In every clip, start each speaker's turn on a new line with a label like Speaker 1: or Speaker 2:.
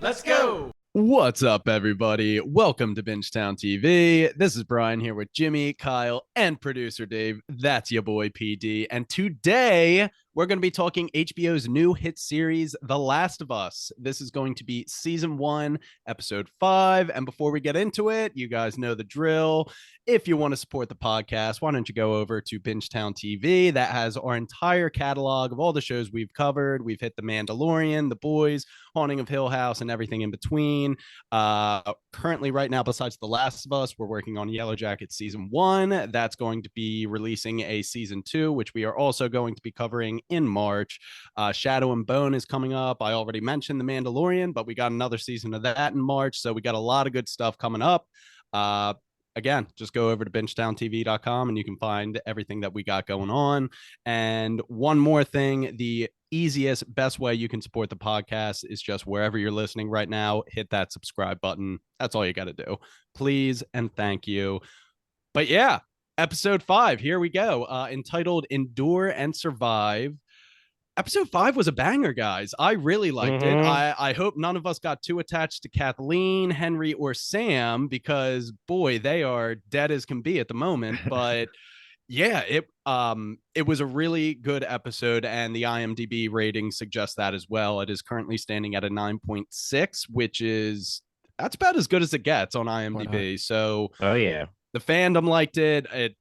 Speaker 1: Let's go.
Speaker 2: What's up, everybody? Welcome to BingetownTV. This is Brian here with Jimmy, Kyle, and producer Dave. That's your boy PD. And today we're going to be talking HBO's new hit series, The Last of Us. This is going to be season 1, episode 5. And before we get into it, you guys know the drill. If you want to support the podcast, why don't you go over to Bingetown TV? That has our entire catalog of all the shows we've covered. We've hit The Mandalorian, The Boys, Haunting of Hill House, and everything in between. Currently, right now, besides The Last of Us, we're working on Yellow Jacket season 1. That's going to be releasing a season 2, which we are also going to be covering in March. Shadow and Bone is coming up. I already mentioned The Mandalorian, but we got another season of that in March. So we got a lot of good stuff coming up. Again, just go over to bingetowntv.com and you can find everything that we got going on. And one more thing, the easiest, best way you can support the podcast is just wherever you're listening right now, hit that subscribe button. That's all you got to do. Please and thank you. But yeah, episode 5, here we go. Entitled Endure and Survive. Episode 5 was a banger, guys. I really liked it. I hope none of us got too attached to Kathleen, Henry, or Sam because, boy, they are dead as can be at the moment. But yeah, it was a really good episode, and the IMDb rating suggests that as well. It is currently standing at a 9.6, which is that's about as good as it gets on IMDb. So,
Speaker 1: oh yeah,
Speaker 2: the fandom liked it.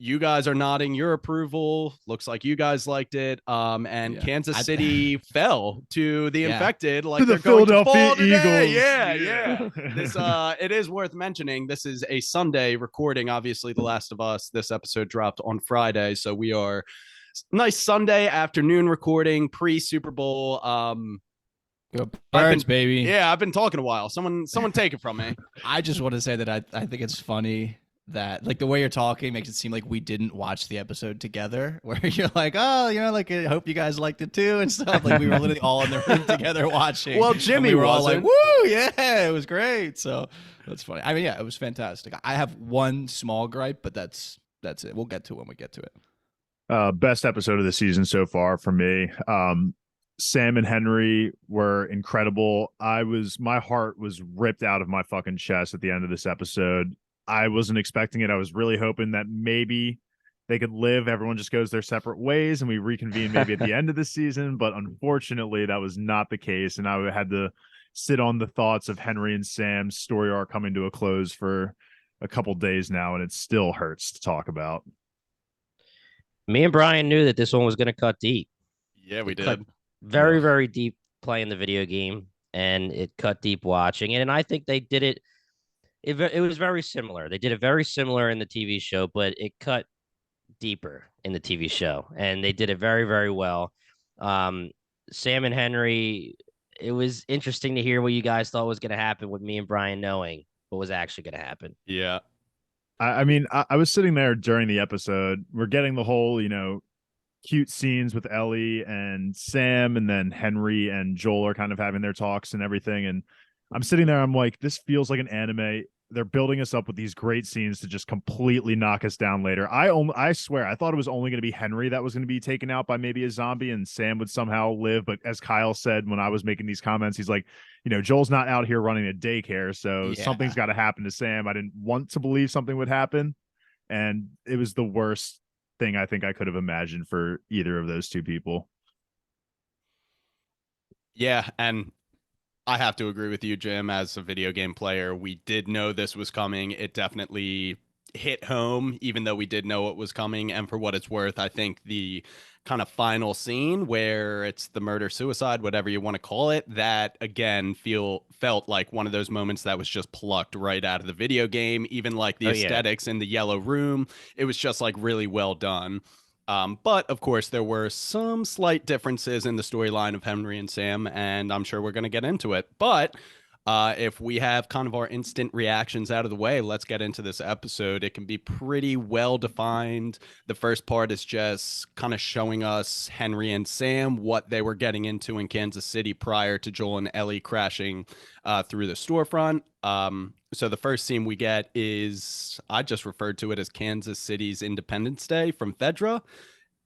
Speaker 2: You guys are nodding your approval. Looks like you guys liked it. And Kansas City fell to the infected, like
Speaker 3: to
Speaker 2: they're going to fall today.
Speaker 3: Eagles.
Speaker 2: Yeah. This it is worth mentioning. This is a Sunday recording. Obviously, The Last of Us. This episode dropped on Friday, so we are nice Sunday afternoon recording pre Super Bowl.
Speaker 4: Go Birds, baby.
Speaker 2: Yeah, I've been talking a while. Someone take it from me.
Speaker 4: I just want to say that I think it's funny that like the way you're talking makes it seem like we didn't watch the episode together, where you're like, oh, you know, like I hope you guys liked it too and stuff. Like we were literally all in the room together watching.
Speaker 2: Well, Jimmy
Speaker 4: we were all
Speaker 2: wasn't.
Speaker 4: like, woo, yeah, it was great. So that's funny. I mean, yeah, it was fantastic. I have one small gripe, but that's it. We'll get to it when we get to it.
Speaker 3: Best episode of the season so far for me. Sam and Henry were incredible. My heart was ripped out of my fucking chest at the end of this episode. I wasn't expecting it. I was really hoping that maybe they could live. Everyone just goes their separate ways and we reconvene maybe at the end of the season. But unfortunately, that was not the case. And I had to sit on the thoughts of Henry and Sam's story arc coming to a close for a couple days now. And it still hurts to talk about.
Speaker 1: Me and Brian knew that this one was going to cut deep.
Speaker 2: Yeah, we did.
Speaker 1: Very, very deep playing the video game. And it cut deep watching it. And I think they did it. It was very similar. They did it very similar in the TV show, but it cut deeper in the TV show, and they did it very, very well. Sam and Henry, it was interesting to hear what you guys thought was going to happen with me and Brian knowing what was actually going to happen.
Speaker 2: Yeah.
Speaker 3: I mean, I was sitting there during the episode. We're getting the whole, cute scenes with Ellie and Sam, and then Henry and Joel are kind of having their talks and everything, and I'm sitting there, I'm like, this feels like an anime. They're building us up with these great scenes to just completely knock us down later. I swear, I thought it was only going to be Henry that was going to be taken out by maybe a zombie and Sam would somehow live. But as Kyle said when I was making these comments, he's like, Joel's not out here running a daycare, so something's got to happen to Sam. I didn't want to believe something would happen. And it was the worst thing I think I could have imagined for either of those two people.
Speaker 2: Yeah, and I have to agree with you, Jim. As a video game player, we did know this was coming. It definitely hit home, even though we did know it was coming. And for what it's worth, I think the kind of final scene where it's the murder-suicide, whatever you want to call it, that, again, felt like one of those moments that was just plucked right out of the video game. Even like the aesthetics in the yellow room, it was just like really well done. But, of course, there were some slight differences in the storyline of Henry and Sam, and I'm sure we're going to get into it. But if we have kind of our instant reactions out of the way, let's get into this episode. It can be pretty well defined. The first part is just kind of showing us Henry and Sam, what they were getting into in Kansas City prior to Joel and Ellie crashing through the storefront. So the first scene we get is, I just referred to it as Kansas City's Independence Day from Fedra.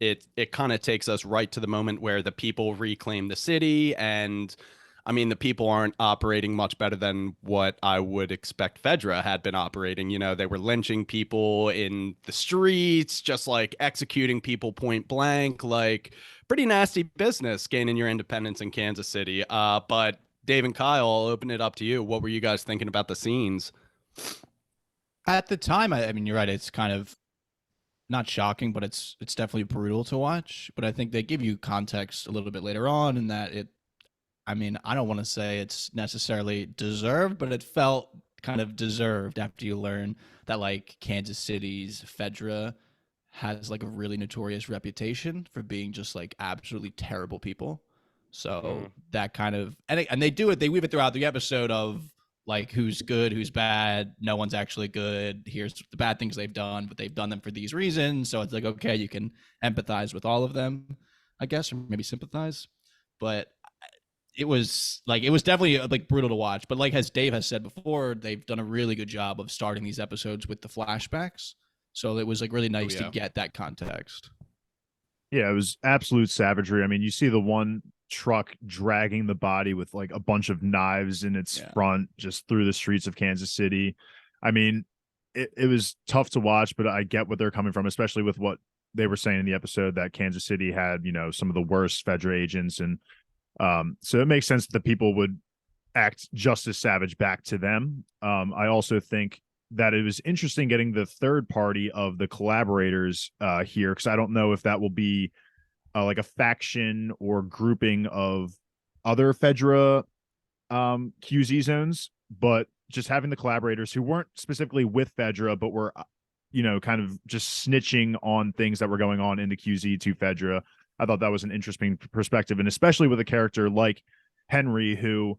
Speaker 2: It kind of takes us right to the moment where the people reclaim the city, and I mean, the people aren't operating much better than what I would expect Fedra had been operating. You know, they were lynching people in the streets, just like executing people point blank, like pretty nasty business gaining your independence in Kansas City. But Dave and Kyle, I'll open it up to you. What were you guys thinking about the scenes?
Speaker 4: At the time, I mean, you're right. It's kind of not shocking, but it's definitely brutal to watch. But I think they give you context a little bit later on, in that I mean, I don't want to say it's necessarily deserved, but it felt kind of deserved after you learn that like Kansas City's Fedra has like a really notorious reputation for being just like absolutely terrible people. So that kind of and they do it. They weave it throughout the episode of like who's good, who's bad. No one's actually good. Here's the bad things they've done, but they've done them for these reasons. So it's like, okay, you can empathize with all of them, I guess, or maybe sympathize. But it was definitely like brutal to watch. But like as Dave has said before, they've done a really good job of starting these episodes with the flashbacks. So it was like really nice to get that context.
Speaker 3: Yeah, it was absolute savagery. I mean, you see the one truck dragging the body with like a bunch of knives in its front just through the streets of Kansas City. I mean, it was tough to watch, but I get what they're coming from, especially with what they were saying in the episode that Kansas City had, you know, some of the worst Fedra agents. And so it makes sense that the people would act just as savage back to them. I also think that it was interesting getting the third party of the collaborators here, because I don't know if that will be like a faction or grouping of other Fedra QZ zones, but just having the collaborators who weren't specifically with Fedra, but were, you know, kind of just snitching on things that were going on in the QZ to Fedra. I thought that was an interesting perspective, and especially with a character like Henry, who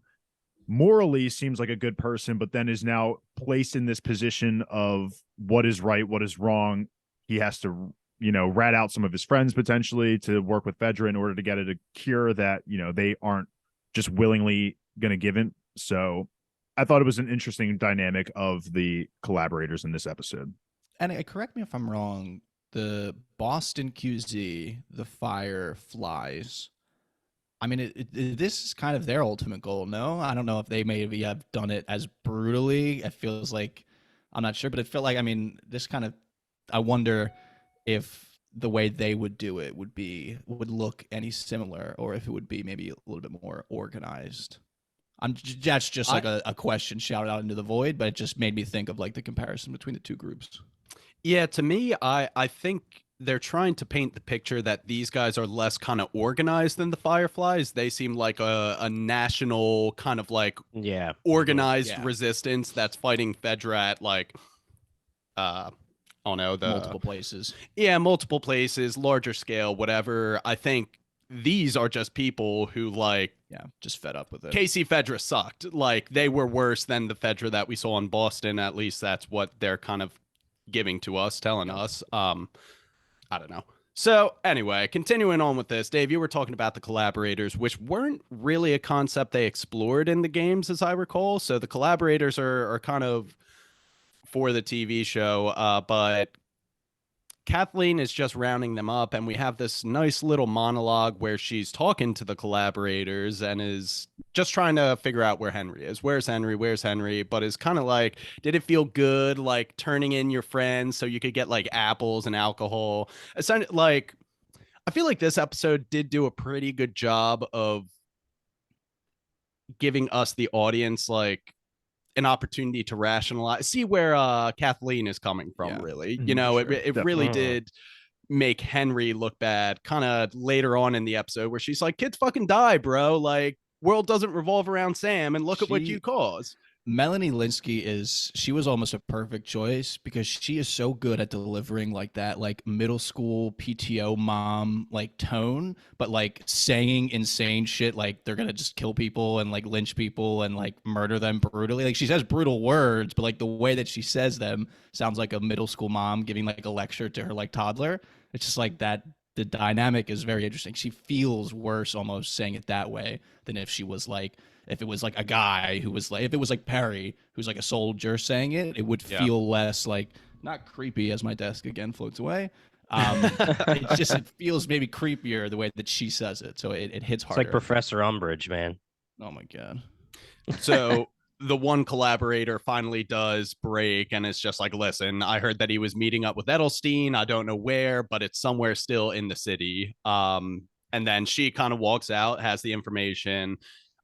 Speaker 3: morally seems like a good person, but then is now placed in this position of what is right, what is wrong. He has to, you know, rat out some of his friends potentially to work with Fedra in order to get it a cure that, you know, they aren't just willingly going to give him. So I thought it was an interesting dynamic of the collaborators in this episode.
Speaker 4: And correct me if I'm wrong, the Boston QZ, the Fireflies, I mean, this is kind of their ultimate goal, no? I don't know if they maybe have done it as brutally. It feels like, I'm not sure, but it felt like, I mean, this kind of, I wonder if the way they would do it would look any similar, or if it would be maybe a little bit more organized. That's just like a question shouted out into the void, but it just made me think of like the comparison between the two groups.
Speaker 2: Yeah, to me, I think they're trying to paint the picture that these guys are less kind of organized than the Fireflies. They seem like a national kind of like organized resistance that's fighting Fedra at like I don't know,
Speaker 4: multiple places.
Speaker 2: Yeah, multiple places, larger scale, whatever. I think these are just people who like
Speaker 4: just fed up with it.
Speaker 2: KC Fedra sucked. Like they were worse than the Fedra that we saw in Boston. At least that's what they're kind of giving to us, telling us. I don't know. So anyway, continuing on with this, Dave, you were talking about the collaborators, which weren't really a concept they explored in the games, as I recall. So the collaborators are kind of for the TV show, but Kathleen is just rounding them up, and we have this nice little monologue where she's talking to the collaborators and is just trying to figure out where Henry is. Where's Henry? Where's Henry? But is kind of like, did it feel good, like turning in your friends so you could get like apples and alcohol? Essentially, like, I feel like this episode did do a pretty good job of giving us, the audience, like an opportunity to rationalize, see where Kathleen is coming from, really. You know,
Speaker 4: sure.
Speaker 2: it really did make Henry look bad kind of later on in the episode, where she's like, kids fucking die, bro. Like, world doesn't revolve around Sam, and look at what you caused.
Speaker 4: Melanie Linsky she was almost a perfect choice, because she is so good at delivering like that, like middle school PTO mom like tone, but like saying insane shit like they're gonna just kill people and like lynch people and like murder them brutally. Like she says brutal words, but like the way that she says them sounds like a middle school mom giving like a lecture to her like toddler. It's just like that. The dynamic is very interesting. She feels worse almost saying it that way than if she was like, if it was like a guy who was like, if it was like Perry, who's like a soldier saying it, it would feel less like, not creepy, as my desk again floats away. It feels maybe creepier the way that she says it. So it hits harder.
Speaker 1: It's like Professor Umbridge, man.
Speaker 4: Oh my God.
Speaker 2: So the one collaborator finally does break and it's just like, listen, I heard that he was meeting up with Edelstein. I don't know where, but it's somewhere still in the city. And then she kind of walks out, has the information.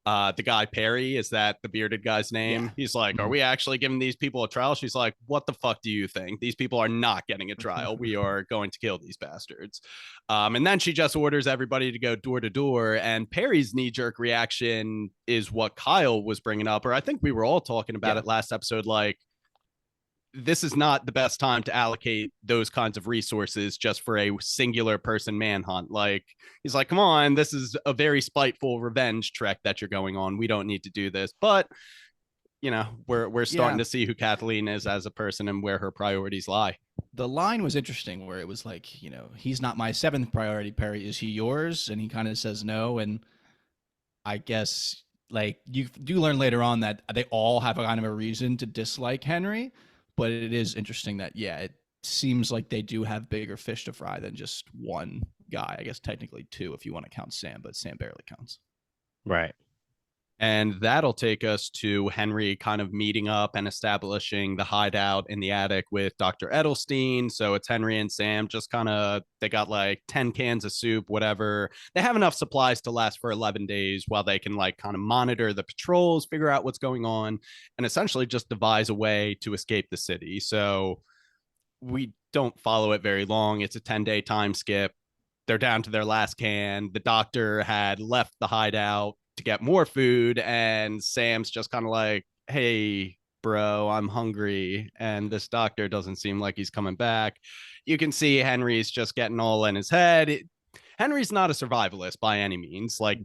Speaker 2: The guy Perry, is that the bearded guy's name?
Speaker 4: Yeah.
Speaker 2: He's like, are we actually giving these people a trial? She's like, what the fuck do you think? These people are not getting a trial. We are going to kill these bastards. And then she just orders everybody to go door to door. And Perry's knee jerk reaction is what Kyle was bringing up, or I think we were all talking about it last episode. Like, this is not the best time to allocate those kinds of resources just for a singular person manhunt. Like, he's like, come on, this is a very spiteful revenge trek that you're going on. We don't need to do this. But, you know, we're starting to see who Kathleen is as a person and where her priorities lie.
Speaker 4: The line was interesting where it was like, he's not my 7th priority, Perry. Is he yours? And he kind of says no. And I guess, like, you do learn later on that they all have a kind of a reason to dislike Henry. But it is interesting that, it seems like they do have bigger fish to fry than just one guy. I guess technically 2 if you want to count Sam, but Sam barely counts.
Speaker 1: Right.
Speaker 2: And that'll take us to Henry kind of meeting up and establishing the hideout in the attic with Dr. Edelstein. So it's Henry and Sam just kind of, they got like 10 cans of soup, whatever. They have enough supplies to last for 11 days while they can like kind of monitor the patrols, figure out what's going on, and essentially just devise a way to escape the city. So we don't follow it very long. It's a 10-day time skip. They're down to their last can. The doctor had left the hideout to get more food, and Sam's just kind of like, hey bro, I'm hungry, and this doctor doesn't seem like he's coming back. You can see Henry's just getting all in his head. Henry's not a survivalist by any means. Like,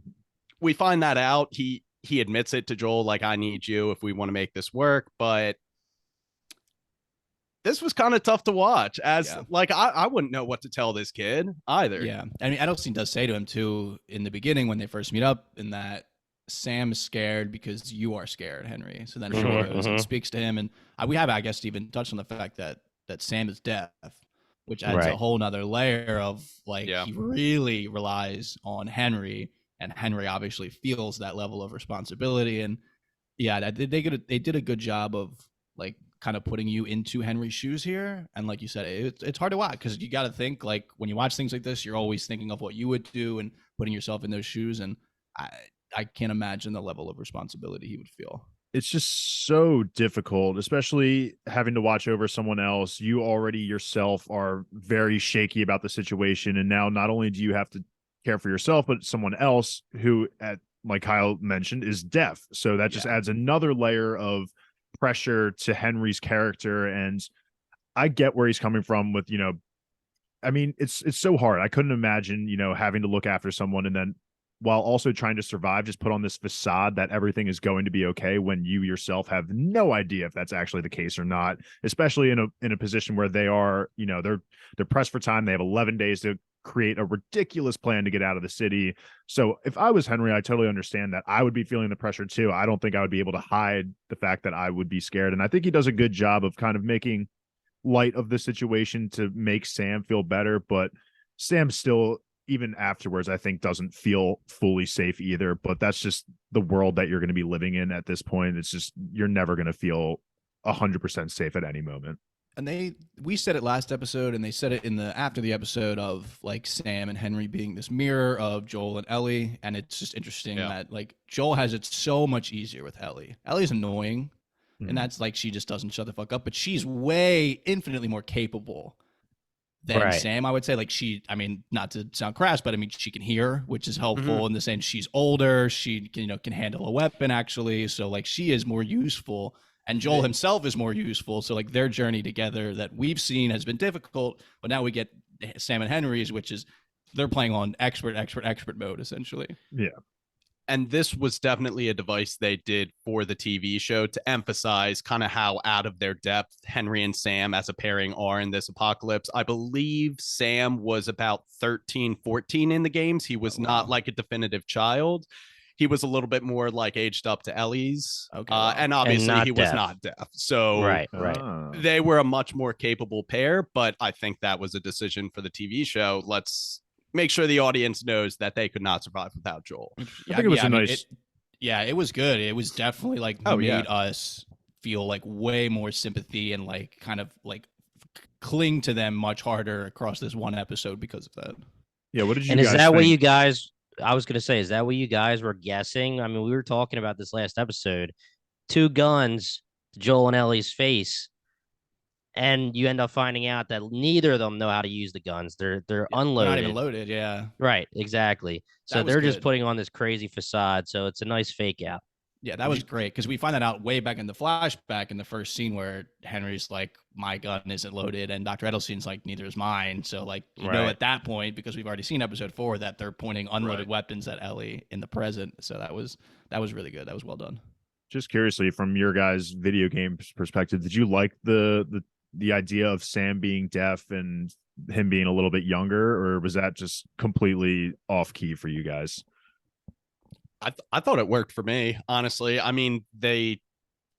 Speaker 2: we find that out. He admits it to Joel, like, I need you if we want to make this work. But this was kind of tough to watch, as like I wouldn't know what to tell this kid either.
Speaker 4: Yeah. I mean, Edelstein does say to him too in the beginning when they first meet up, in that Sam is scared because you are scared, Henry. So then she goes and speaks to him, and we have, I guess, even touched on the fact that Sam is deaf, which adds a whole nother layer of like, he really relies on Henry, and Henry obviously feels that level of responsibility. And they did a good job of like kind of putting you into Henry's shoes here. And like you said, it's hard to watch because you got to think, like, when you watch things like this, you're always thinking of what you would do and putting yourself in those shoes. And I can't imagine the level of responsibility he would feel.
Speaker 3: It's just so difficult, especially having to watch over someone else. You already yourself are very shaky about the situation. And now not only do you have to care for yourself, but someone else who, like Kyle mentioned, is deaf. So that just adds another layer of pressure to Henry's character. And I get where he's coming from with, I mean, it's so hard. I couldn't imagine, having to look after someone and then while also trying to survive, just put on this facade that everything is going to be okay when you yourself have no idea if that's actually the case or not, especially in a position where they are, they're pressed for time. They have 11 days to create a ridiculous plan to get out of the city. So if I was Henry, I totally understand that. I would be feeling the pressure too. I don't think I would be able to hide the fact that I would be scared. And I think he does a good job of kind of making light of the situation to make Sam feel better. But Sam still, even afterwards, I think doesn't feel fully safe either. But that's just the world that you're going to be living in at this point. It's just, you're never going to feel 100% safe at any moment.
Speaker 4: And we said it last episode, and they said it after the episode of like Sam and Henry being this mirror of Joel and Ellie. And it's just interesting that like Joel has it so much easier with Ellie. Ellie's annoying, and that's like, she just doesn't shut the fuck up, but she's way infinitely more capable than Sam, I would say. Like, I mean, not to sound crass, but I mean, she can hear, which is helpful in the sense she's older. She can handle a weapon actually. So like, she is more useful. And Joel himself is more useful. So like, their journey together that we've seen has been difficult, but now we get Sam and Henry's, which is they're playing on expert mode essentially.
Speaker 3: Yeah.
Speaker 2: And this was definitely a device they did for the TV show to emphasize kind of how out of their depth Henry and Sam as a pairing are in this apocalypse. I believe Sam was about 13, 14 in the games. He was not like a definitive child. He was a little bit more like aged up to Ellie's. Okay, and obviously he was not deaf. So they were a much more capable pair, but I think that was a decision for the TV show. Let's make sure the audience knows that they could not survive without Joel.
Speaker 3: I think it was a nice...
Speaker 4: Yeah, it was good. It was definitely like
Speaker 2: Oh, yeah.
Speaker 4: made us feel like way more sympathy and like kind of like cling to them much harder across this one episode because of that.
Speaker 3: Yeah, what did you
Speaker 1: And is
Speaker 3: guys
Speaker 1: that what
Speaker 3: think?
Speaker 1: you guys? I was gonna say, is that what you guys were guessing? I mean, we were talking about this last episode. Two guns to Joel and Ellie's face, and you end up finding out that neither of them know how to use the guns. They're
Speaker 4: Yeah, they're not even
Speaker 1: unloaded.
Speaker 4: loaded. Yeah,
Speaker 1: Right, exactly. So
Speaker 4: that was
Speaker 1: they're just
Speaker 4: good.
Speaker 1: putting on this crazy facade. So it's a nice fake out.
Speaker 4: Yeah, that was great because we find that out way back in the flashback in the first scene where Henry's like, "My gun isn't loaded," and Dr. Edelstein's like, "Neither is mine." So like, you know,
Speaker 1: Right.
Speaker 4: at that point, because we've already seen episode 4, that they're pointing unloaded
Speaker 2: Right.
Speaker 4: weapons at Ellie in the present. So that was really good. That was well done.
Speaker 3: Just curiously, from your guys' video game perspective, did you like the idea of Sam being deaf and him being a little bit younger, or was that just completely off key for you guys?
Speaker 2: I thought it worked for me, honestly. I mean, they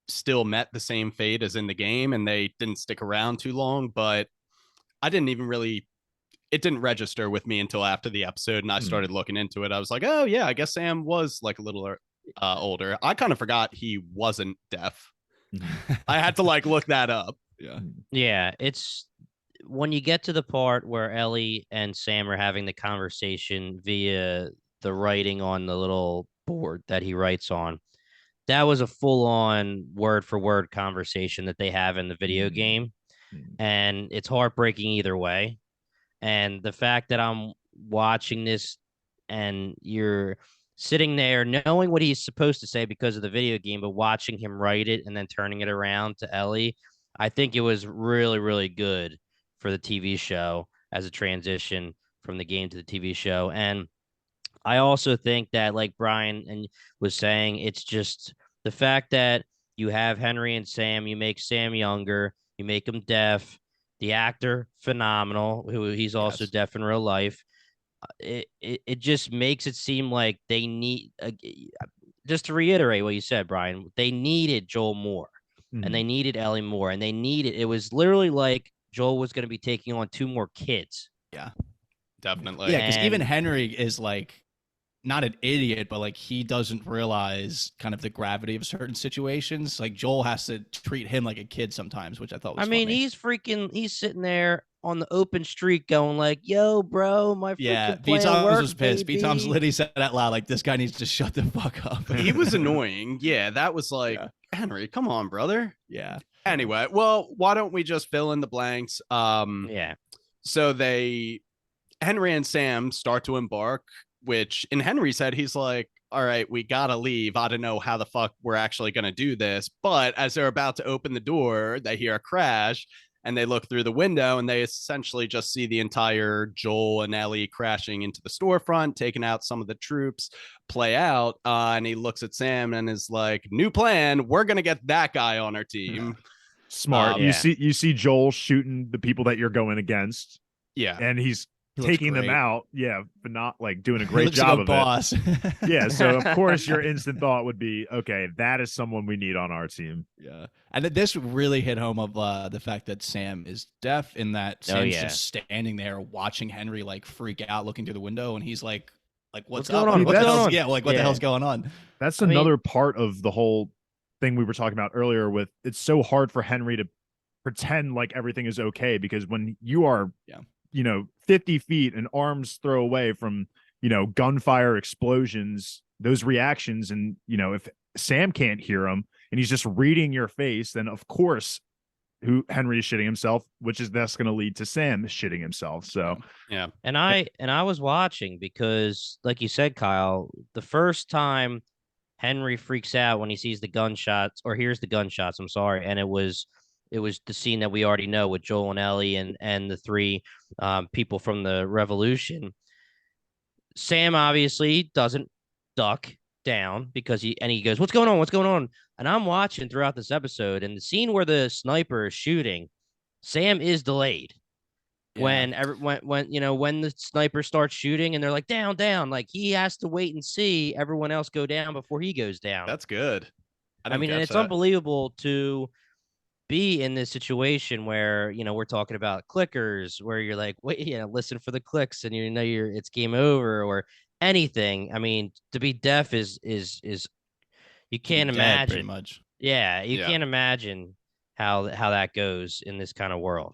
Speaker 2: still met the same fate as in the game, and they didn't stick around too long, but I didn't even really, it didn't register with me until after the episode, and I started looking into it. I was like, oh, yeah, I guess Sam was like a little older. I kind of forgot he wasn't deaf. I had to like look that up.
Speaker 4: Yeah.
Speaker 1: Yeah, it's when you get to the part where Ellie and Sam are having the conversation via the writing on the little board that he writes on. That was a full-on word for word conversation that they have in the video game, and it's heartbreaking either way. And the fact that I'm watching this and you're sitting there knowing what he's supposed to say because of the video game, but watching him write it and then turning it around to Ellie, I think it was really, really good for the TV show as a transition from the game to the TV show. And I also think that, like Brian and was saying, it's just the fact that you have Henry and Sam, you make Sam younger, you make him deaf. The actor, phenomenal. Who he's also
Speaker 4: Yes.
Speaker 1: deaf in real life. It just makes it seem like they need. Just to reiterate what you said, Brian, they needed Joel more, and they needed Ellie more, and they needed. It was literally like Joel was going to be taking on two more kids.
Speaker 4: Yeah.
Speaker 2: Definitely.
Speaker 4: Yeah, because even
Speaker 1: And-
Speaker 4: Henry is like not an idiot, but like he doesn't realize kind of the gravity of certain situations. Like Joel has to treat him like a kid sometimes, which I thought was
Speaker 1: I mean,
Speaker 4: funny.
Speaker 1: he's sitting there on the open street going like, "Yo, bro, my
Speaker 4: Yeah,
Speaker 1: freaking
Speaker 4: B
Speaker 1: plan
Speaker 4: Tom's
Speaker 1: worked,
Speaker 4: was pissed. B Tom's
Speaker 1: baby."
Speaker 4: literally said out loud, like, this guy needs to shut the fuck up.
Speaker 2: He was annoying. Yeah, that was like,
Speaker 4: Yeah.
Speaker 2: Henry, come on, brother.
Speaker 4: Yeah.
Speaker 2: Anyway, well, why don't we just fill in the blanks?
Speaker 1: Yeah,
Speaker 2: So Henry and Sam start to embark, which in Henry's head, he's like, all right, we gotta leave. I don't know how the fuck we're actually gonna do this. But as they're about to open the door, they hear a crash and they look through the window and they essentially just see the entire Joel and Ellie crashing into the storefront, taking out some of the troops, play out. And he looks at Sam and is like, new plan. We're gonna get that guy on our team.
Speaker 3: Smart.
Speaker 1: Yeah.
Speaker 3: You see Joel shooting the people that you're going against,
Speaker 2: Yeah.
Speaker 3: and he's
Speaker 4: He looks
Speaker 3: taking them
Speaker 4: great.
Speaker 3: out. Yeah, but not like doing a
Speaker 4: He
Speaker 3: great
Speaker 4: looks
Speaker 3: job
Speaker 4: like a
Speaker 3: of
Speaker 4: boss.
Speaker 3: it. Yeah, so of course your instant thought would be, okay, that is someone we need on our team.
Speaker 4: Yeah. And this really hit home of the fact that Sam is deaf, in that
Speaker 1: Oh,
Speaker 4: Sam's
Speaker 1: yeah.
Speaker 4: just standing there watching Henry like freak out, looking through the window, and he's like what's
Speaker 1: What's going
Speaker 4: up?
Speaker 1: on?
Speaker 4: What
Speaker 3: What's
Speaker 4: the
Speaker 3: going
Speaker 4: hell's,
Speaker 1: on?
Speaker 4: yeah, like what the
Speaker 1: Yeah.
Speaker 4: hell's going on?
Speaker 3: That's
Speaker 1: I mean-
Speaker 3: another part of the whole thing we were talking about earlier with it's so hard for Henry to pretend like everything is okay, because when you are,
Speaker 4: Yeah.
Speaker 3: 50 feet and arms throw away from, gunfire, explosions, those reactions. And, if Sam can't hear him and he's just reading your face, then of course Henry is shitting himself, which is that's going to lead to Sam shitting himself. So
Speaker 2: Yeah.
Speaker 1: And I was watching because, like you said, Kyle, the first time Henry freaks out when he sees the gunshots or hears the gunshots, I'm sorry, and it was the scene that we already know with Joel and Ellie and the three people from the Revolution. Sam obviously doesn't duck down because he goes, "What's going on? What's going on?" And I'm watching throughout this episode, and the scene where the sniper is shooting, Sam is delayed.
Speaker 4: Yeah.
Speaker 1: When the sniper starts shooting and they're like down, like he has to wait and see everyone else go down before he goes down.
Speaker 2: That's good.
Speaker 1: I
Speaker 2: didn't
Speaker 1: mean, and
Speaker 2: catch
Speaker 1: it's
Speaker 2: that.
Speaker 1: unbelievable to be in this situation where we're talking about clickers, where you're like, wait, listen for the clicks, and it's game over or anything. I mean, to be deaf is You can't
Speaker 4: Dead, pretty
Speaker 1: imagine.
Speaker 4: much.
Speaker 1: Yeah, you
Speaker 2: Yeah.
Speaker 1: can't imagine how that goes in this kind of world.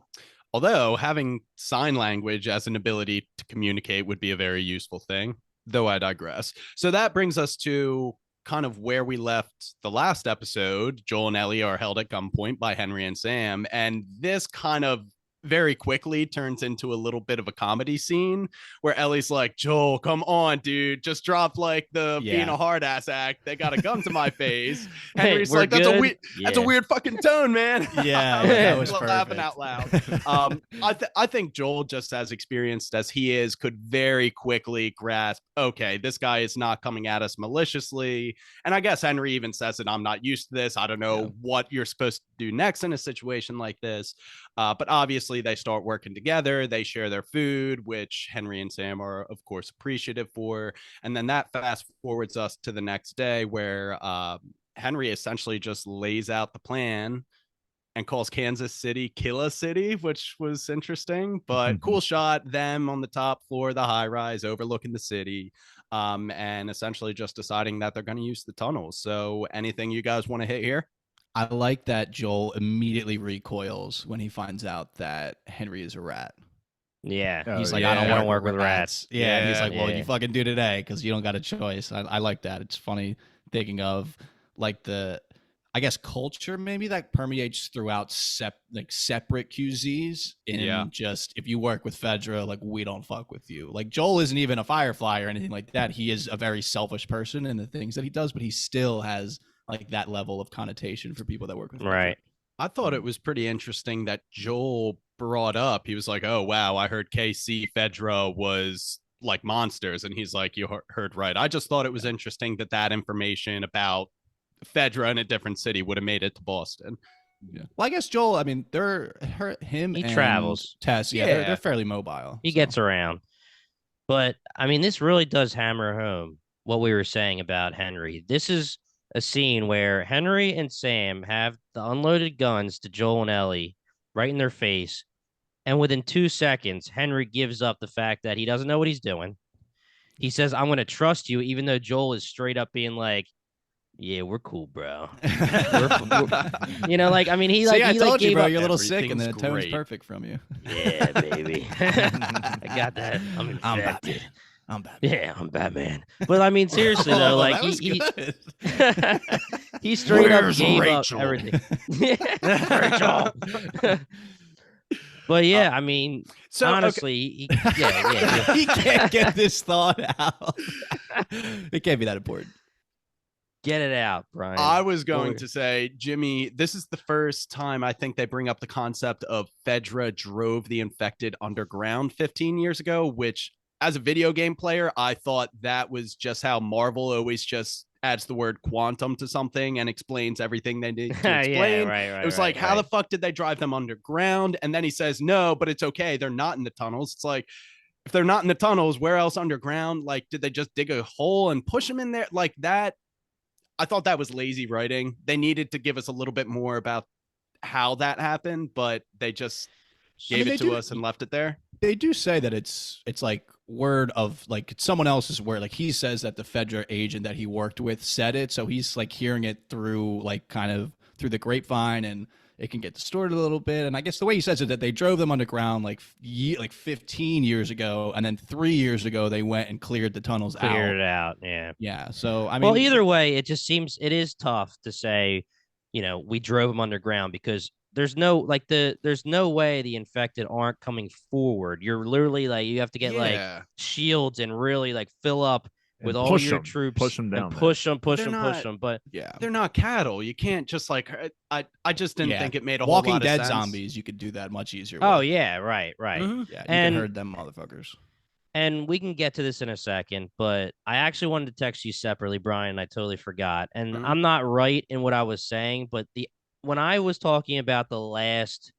Speaker 2: Although having sign language as an ability to communicate would be a very useful thing, though I digress. So that brings us to kind of where we left the last episode. Joel and Ellie are held at gunpoint by Henry and Sam, and this kind of very quickly turns into a little bit of a comedy scene where Ellie's like, Joel, come on, dude, just drop like the being a hard ass act. They got a gun to my face. Henry's
Speaker 1: We're
Speaker 2: like, that's
Speaker 1: good?
Speaker 2: that's a weird fucking tone, man.
Speaker 4: Yeah,
Speaker 1: that
Speaker 4: was
Speaker 2: laughing
Speaker 4: perfect.
Speaker 2: out loud. I think Joel, just as experienced as he is, could very quickly grasp, okay, this guy is not coming at us maliciously. And I guess Henry even says it, I'm not used to this. I don't know what you're supposed to do next in a situation like this. But obviously they start working together. They share their food, which Henry and Sam are, of course, appreciative for. And then that fast forwards us to the next day where Henry essentially just lays out the plan and calls Kansas City Killa City, which was interesting. But cool shot, them on the top floor of the high rise overlooking the city, and essentially just deciding that they're going to use the tunnels. So anything you guys want to hit here?
Speaker 4: I like that Joel immediately recoils when he finds out that Henry is a rat.
Speaker 1: Yeah.
Speaker 4: He's like,
Speaker 3: yeah.
Speaker 4: I don't work with rats. Yeah. And he's like, well,
Speaker 1: Yeah.
Speaker 4: you fucking do today because you don't got a choice. I like that. It's funny thinking of like I guess culture maybe that permeates throughout separate QZs in just if you work with Fedra, like we don't fuck with you. Like Joel isn't even a firefly or anything like that. He is a very selfish person in the things that he does, but he still has like that level of connotation for people that work with Fedra.
Speaker 1: Right.
Speaker 2: I thought it was pretty interesting that Joel brought up, he was like, oh, wow, I heard KC Fedra was like monsters. And he's like, you heard right. I just thought it was interesting that information about Fedra in a different city would have made it to Boston.
Speaker 4: Yeah. Well, I guess Joel, I mean, him
Speaker 1: He
Speaker 4: and
Speaker 1: travels.
Speaker 4: Tess, they're fairly mobile.
Speaker 1: He gets around. But I mean, this really does hammer home what we were saying about Henry. This is a scene where Henry and Sam have the unloaded guns to Joel and Ellie right in their face. And within 2 seconds, Henry gives up the fact that he doesn't know what he's doing. He says, I'm going to trust you, even though Joel is straight up being like, yeah, we're cool, bro. Like, I mean, he like,
Speaker 4: I
Speaker 1: he
Speaker 4: told
Speaker 1: like
Speaker 4: you,
Speaker 1: gave
Speaker 4: bro,
Speaker 1: up.
Speaker 4: you're a little sick, and the
Speaker 2: Everything's
Speaker 4: tone's
Speaker 2: great.
Speaker 4: perfect from you.
Speaker 1: Yeah, baby. I got that. I'm infected.
Speaker 4: I'm Batman.
Speaker 1: Yeah, I'm Batman. But I mean, seriously though, like
Speaker 4: that was
Speaker 1: he
Speaker 4: good.
Speaker 1: he straight
Speaker 2: Where's
Speaker 1: up gave
Speaker 2: Rachel?
Speaker 1: up everything. Rachel. But yeah, I mean,
Speaker 2: So
Speaker 1: honestly, yeah.
Speaker 4: He can't get this thought out. It can't be that important.
Speaker 1: Get it out, Brian.
Speaker 2: I was going
Speaker 1: Or-
Speaker 2: to say, Jimmy, this is the first time I think they bring up the concept of Fedra drove the infected underground 15 years ago, which as a video game player, I thought that was just how Marvel always just adds the word quantum to something and explains everything they need to explain.
Speaker 1: Yeah, right.
Speaker 2: It was like, how the fuck did they drive them underground? And then he says, no, but it's okay. They're not in the tunnels. It's like, if they're not in the tunnels, where else underground? Like, did they just dig a hole and push them in there? Like that. I thought that was lazy writing. They needed to give us a little bit more about how that happened, but they just gave it to us and left it there.
Speaker 4: They do say that it's like word of like someone else's word. Like he says that the Fedra agent that he worked with said it, so he's like hearing it through like kind of through the grapevine, and it can get distorted a little bit. And I guess the way he says it, that they drove them underground like 15 years ago, and then 3 years ago they went and cleared the tunnels
Speaker 1: Cleared it out. Yeah.
Speaker 4: Yeah. So I mean,
Speaker 1: Well, either way, it just seems it is tough to say, we drove them underground because there's no there's no way the infected aren't coming forward. You're literally like you have to get like shields and really like fill up with all your troops,
Speaker 3: push them down,
Speaker 1: and push them. But
Speaker 2: yeah, they're not cattle. You can't just like I just didn't think it made a
Speaker 4: Walking
Speaker 2: whole lot
Speaker 4: Dead
Speaker 2: of sense.
Speaker 4: zombies. You could do that much easier.
Speaker 1: Oh
Speaker 4: with.
Speaker 1: yeah, right.
Speaker 2: Mhm.
Speaker 4: Yeah, you
Speaker 1: And-
Speaker 4: can herd them motherfuckers.
Speaker 1: And we can get to this in a second, but I actually wanted to text you separately, Brian. I totally forgot. And
Speaker 2: Mhm.
Speaker 1: I'm not right in what I was saying, but when I was talking about the last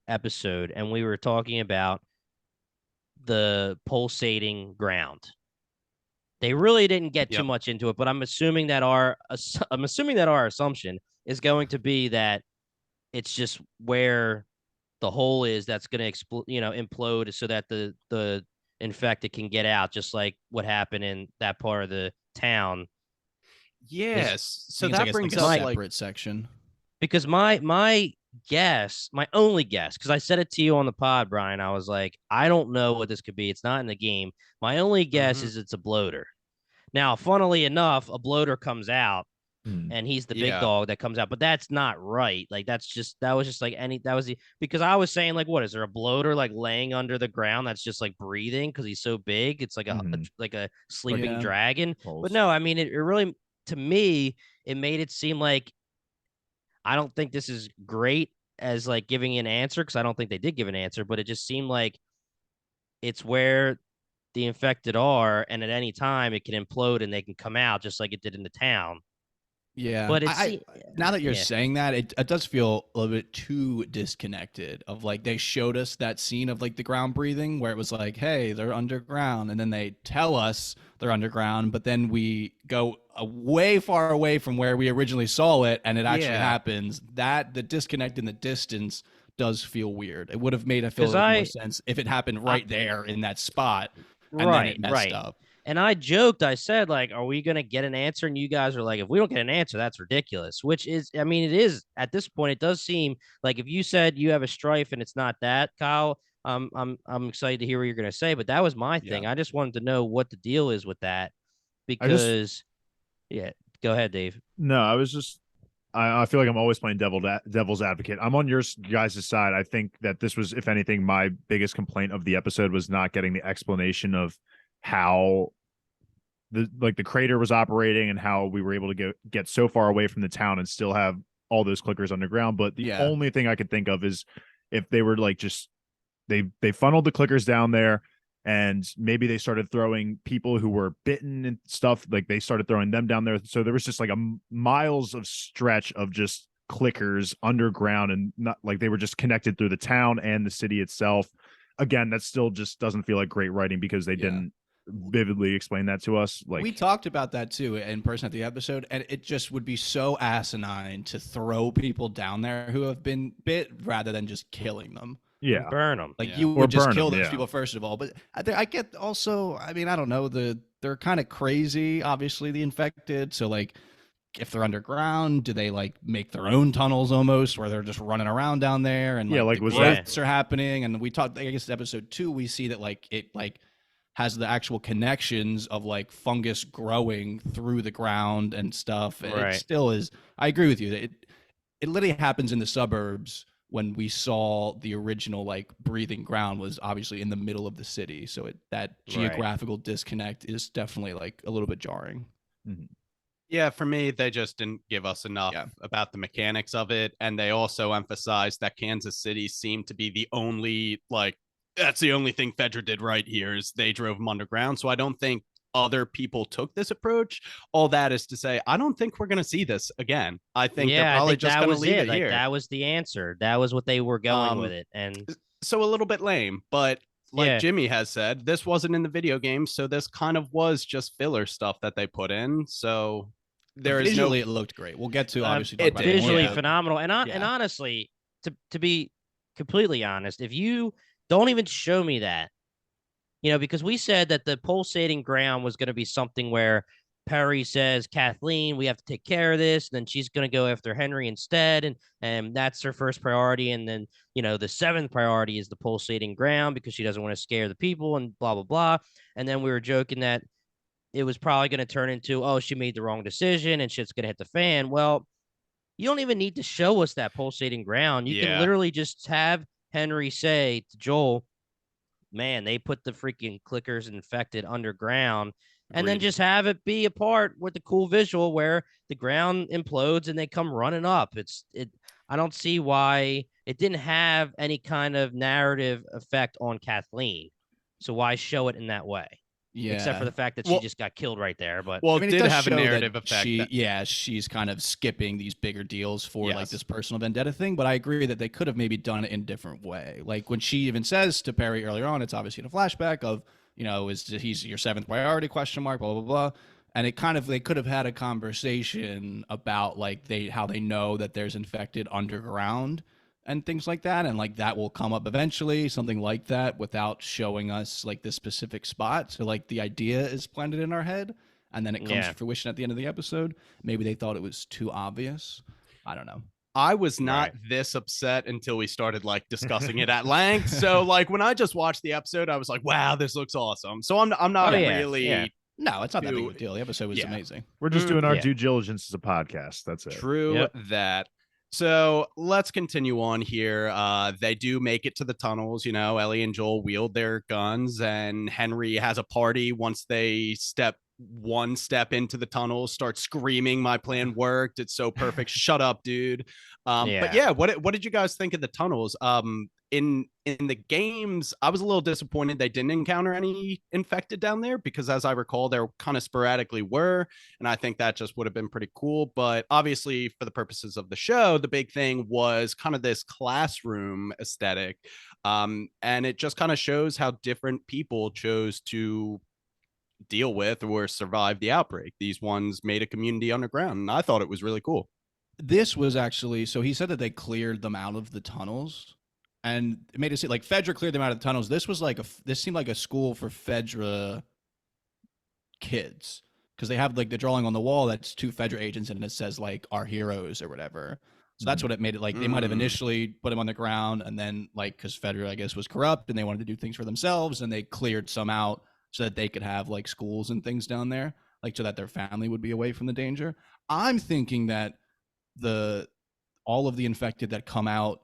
Speaker 1: episode and we were talking about the pulsating ground, they really didn't get too much into it, but I'm assuming that our assumption is going to be that it's just where the hole is that's going to implode so that the infected can get out, just like what happened in that part of the town
Speaker 2: Yes. So
Speaker 4: Seems
Speaker 2: that
Speaker 4: like
Speaker 2: brings
Speaker 4: it's like
Speaker 2: up
Speaker 4: a
Speaker 2: like
Speaker 4: separate section.
Speaker 1: Because my guess, my only guess, because I said it to you on the pod, Brian, I was like, I don't know what this could be. It's not in the game. My only guess is it's a bloater. Now, funnily enough, a bloater comes out
Speaker 3: Hmm.
Speaker 1: and he's the big
Speaker 2: Yeah.
Speaker 1: dog that comes out, but that's not right. Like that was just like because I was saying like, what is there a bloater like laying under the ground that's just like breathing because he's so big? It's like like a sleeping
Speaker 4: Yeah.
Speaker 1: dragon. But
Speaker 3: Pulse.
Speaker 1: no, I mean it really, to me, it made it seem like, I don't think this is great as like giving an answer, because I don't think they did give an answer, but it just seemed like it's where the infected are, and at any time it can implode and they can come out just like it did in the town.
Speaker 4: Yeah.
Speaker 1: But it's
Speaker 4: Now that you're
Speaker 1: yeah.
Speaker 4: saying that, it does feel a little bit too disconnected of like they showed us that scene of like the ground breathing where it was like, hey, they're underground. And then they tell us they're underground, but then we go way far away from where we originally saw it and it actually happens. That the disconnect in the distance does feel weird. It would have made it feel a little more sense if it happened right there in that spot and then it messed up.
Speaker 1: And I joked, I said, like, are we going to get an answer? And you guys are like, if we don't get an answer, that's ridiculous, which is, I mean, it is at this point. It does seem like if you said you have a strife and it's not that, Kyle, I'm excited to hear what you're going to say. But that was my thing. I just wanted to know what the deal is with that because, yeah, go ahead, Dave.
Speaker 3: No, I was just, I feel like I'm always playing devil's advocate. I'm on your guys' side. I think that this was, if anything, my biggest complaint of the episode was not getting the explanation of how the crater was operating and how we were able to get so far away from the town and still have all those clickers underground. But the only thing I could think of is if they were like just they funneled the clickers down there and maybe they started throwing people who were bitten and stuff, like they started throwing them down there. So there was just like a miles of stretch of just clickers underground, and not like they were just connected through the town and the city itself. Again, that still just doesn't feel like great writing because they didn't vividly explain that to us. Like,
Speaker 4: we talked about that too in person at the episode, and it just would be so asinine to throw people down there who have been bit rather than just killing them.
Speaker 3: Yeah,
Speaker 1: burn them.
Speaker 4: Like you would just kill those people first of all. But I get also, I mean, I don't know, they're kind of crazy, obviously, the infected. So like if they're underground, do they like make their own tunnels almost where they're just running around down there and like
Speaker 3: was
Speaker 4: growths are happening? And we talked, I guess episode 2, we see that like it like has the actual connections of like fungus growing through the ground and stuff. And it still is, I agree with you that it literally happens in the suburbs when we saw the original like breathing ground was obviously in the middle of the city. So that geographical disconnect is definitely like a little bit jarring.
Speaker 3: Mm-hmm.
Speaker 2: Yeah, for me, they just didn't give us enough about the mechanics of it. And they also emphasized that Kansas City seemed to be the only, like, that's the only thing Fedra did right here is they drove them underground. So I don't think other people took this approach. All that is to say, I don't think we're going to see this again. I think they're probably just going to leave it here.
Speaker 1: That was the answer. That was what they were going with it. And
Speaker 2: so a little bit lame, but like Jimmy has said, this wasn't in the video game. So this kind of was just filler stuff that they put in. So there is
Speaker 4: visually it looked great. We'll get to obviously talk about
Speaker 1: visually phenomenal. And and honestly, to be completely honest, if you don't even show me that, because we said that the pulsating ground was going to be something where Perry says, Kathleen, we have to take care of this. And then she's going to go after Henry instead. And that's her first priority. And then, the 7th priority is the pulsating ground because she doesn't want to scare the people and blah, blah, blah. And then we were joking that it was probably going to turn into, oh, she made the wrong decision and shit's going to hit the fan. Well, you don't even need to show us that pulsating ground. You can literally just have Henry say to Joel, man, they put the freaking clickers infected underground, and then just have it be a part with the cool visual where the ground implodes and they come running up. I don't see why it didn't have any kind of narrative effect on Kathleen. So why show it in that way? Yeah. Except for the fact that she just got killed right there. But
Speaker 2: it did have a narrative effect.
Speaker 4: She's kind of skipping these bigger deals for like this personal vendetta thing. But I agree that they could have maybe done it in a different way. Like when she even says to Perry earlier on, it's obviously in a flashback of, is he's your 7th priority ? Blah, blah, blah, blah. And it kind of, they could have had a conversation about like how they know that there's infected underground and things like that, and like that will come up eventually, something like that, without showing us like this specific spot. So like the idea is planted in our head, and then it comes to fruition at the end of the episode. Maybe they thought it was too obvious. I don't know.
Speaker 2: I was not this upset until we started like discussing it at length. So like when I just watched the episode, I was like, wow, this looks awesome. So I'm not really.
Speaker 4: No, it's not that big of a deal. The episode was amazing.
Speaker 3: We're just doing our due diligence as a podcast. That's it.
Speaker 2: True that. So let's continue on here. They do make it to the tunnels. You know, Ellie and Joel wield their guns, and Henry has a party once they step one step into the tunnels, start screaming, "My plan worked. It's so perfect. Shut up, dude." But yeah, what did you guys think of the tunnels? In the games, I was a little disappointed they didn't encounter any infected down there, because as I recall, there kind of sporadically were, and I think that just would have been pretty cool. But obviously, for the purposes of the show, the big thing was kind of this classroom aesthetic, and it just kind of shows how different people chose to deal with or survive the outbreak. These ones made a community underground, and I thought it was really cool.
Speaker 4: This was actually, so he said that they cleared them out of the tunnels. And it made it seem like Fedra cleared them out of the tunnels. This was like this seemed like a school for Fedra kids, because they have like the drawing on the wall that's 2 Fedra agents, and it says like "our heroes" or whatever. So that's what it made it like. They might have initially put them on the ground, and then like, because Fedra, I guess, was corrupt and they wanted to do things for themselves, and they cleared some out so that they could have like schools and things down there, like so that their family would be away from the danger. I'm thinking that all of the infected that come out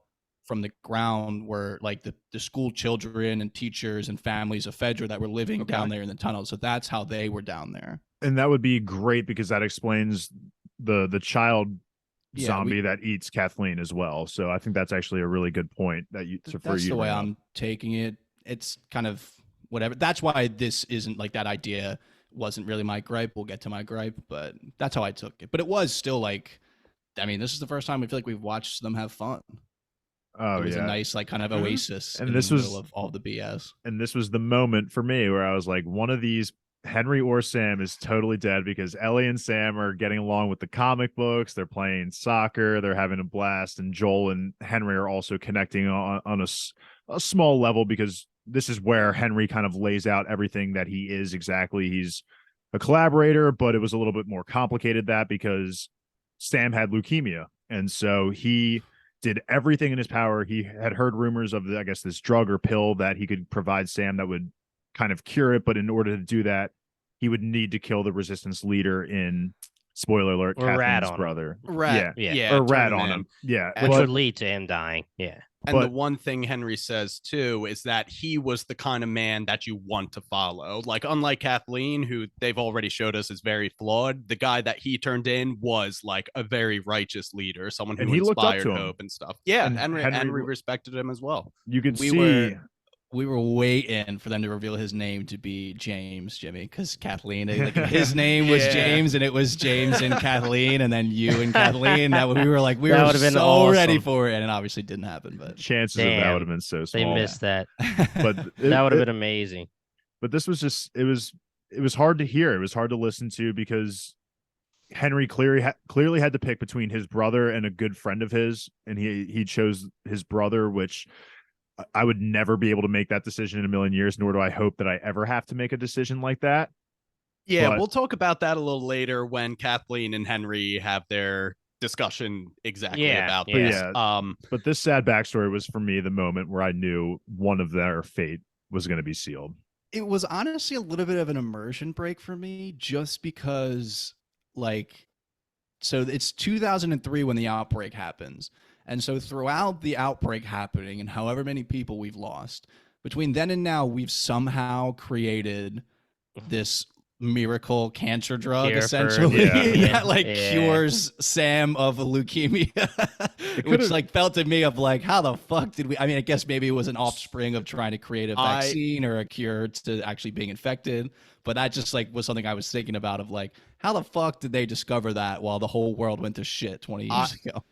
Speaker 4: from the ground were like the school children and teachers and families of Fedra that were living down there in the tunnel. So that's how they were down there.
Speaker 3: And that would be great, because that explains the child zombie that eats Kathleen as well. So I think that's actually a really good point that
Speaker 4: that's the way I'm taking it. It's kind of whatever. That's why this isn't like, that idea wasn't really my gripe. We'll get to my gripe, but that's how I took it. But it was still like, I mean, this is the first time I feel like we've watched them have fun.
Speaker 3: Oh,
Speaker 4: it was a nice like kind of oasis,
Speaker 3: and this was
Speaker 4: of all the BS.
Speaker 3: And this was the moment for me where I was like, one of these, Henry or Sam, is totally dead, because Ellie and Sam are getting along with the comic books. They're playing soccer. They're having a blast, and Joel and Henry are also connecting on a small level, because this is where Henry kind of lays out everything that he is exactly. He's a collaborator, but it was a little bit more complicated that because Sam had leukemia, and so he did everything in his power. He had heard rumors of, I guess, this drug or pill that he could provide Sam that would kind of cure it. But in order to do that, he would need to kill the resistance leader in, spoiler alert, Kathleen's brother.
Speaker 2: Rat on him.
Speaker 3: Yeah.
Speaker 1: Which would lead to him dying. Yeah.
Speaker 2: And the one thing Henry says, too, is that he was the kind of man that you want to follow. Like, unlike Kathleen, who they've already showed us is very flawed, the guy that he turned in was like a very righteous leader, someone who inspired hope and stuff. Yeah, and Henry respected him as well.
Speaker 3: You can see...
Speaker 4: We were waiting for them to reveal his name to be James, Jimmy, because Kathleen, like, his name was James, and it was James and Kathleen, and then you and Kathleen. We were so awesome. Ready for it, and it obviously didn't happen. But
Speaker 3: chances of that would have been so small.
Speaker 1: They missed that,
Speaker 3: but
Speaker 1: that would have been amazing.
Speaker 3: But this was just it was hard to hear. It was hard to listen to, because Henry clearly had to pick between his brother and a good friend of his, and he chose his brother, which I would never be able to make that decision in a million years, nor do I hope that I ever have to make a decision like that.
Speaker 2: Yeah, we'll talk about that a little later when Kathleen and Henry have their discussion about this.
Speaker 3: Yeah. But this sad backstory was, for me, the moment where I knew one of their fate was going to be sealed.
Speaker 4: It was honestly a little bit of an immersion break for me, just because, like, so it's 2003 when the outbreak happens. And so throughout the outbreak happening and however many people we've lost, between then and now, we've somehow creted this miracle cancer drug, essentially, cures Sam of leukemia, which like felt to me of like, how the fuck did we, I mean, I guess maybe it was an offspring of trying to create a vaccine or a cure to actually being infected. But that just like was something I was thinking about, of like, how the fuck did they discover that while the whole world went to shit 20 years ago?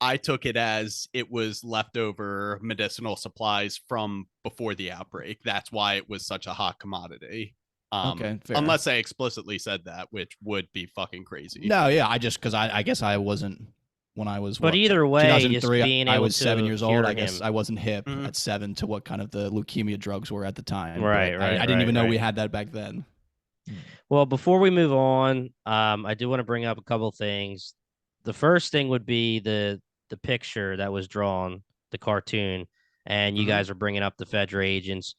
Speaker 2: I took it as it was leftover medicinal supplies from before the outbreak. That's why it was such a hot commodity.
Speaker 4: Okay, fair.
Speaker 2: Unless I explicitly said that, which would be fucking crazy.
Speaker 4: No, yeah, because I guess I wasn't when I was.
Speaker 1: But either way,
Speaker 4: 2003, I was 7 years old. I guess I wasn't hip at 7 to what kind of the leukemia drugs were at the time.
Speaker 1: Right.
Speaker 4: I didn't even know we had that back then.
Speaker 1: Well, before we move on, I do want to bring up a couple of things. The first thing would be the picture that was drawn, the cartoon, and you
Speaker 2: Mhm.
Speaker 1: guys are bringing up the Fedra agents.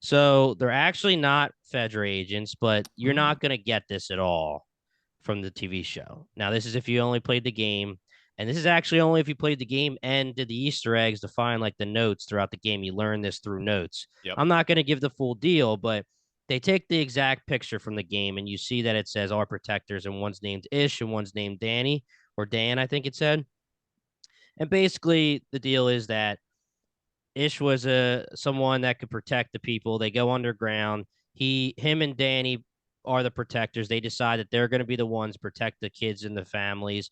Speaker 1: So they're actually not Fedra agents, but you're not going to get this at all from the TV show. Now, this is if you only played the game, and this is actually only if you played the game and did the Easter eggs to find like the notes throughout the game. You learn this through notes.
Speaker 2: Yep.
Speaker 1: I'm not going to give the full deal, but they take the exact picture from the game, and you see that it says our protectors, and one's named Ish and one's named Danny or Dan, I think it said. And basically, the deal is that Ish was a someone that could protect the people. They go underground. Him and Danny are the protectors. They decide that they're going to be the ones protect the kids and the families.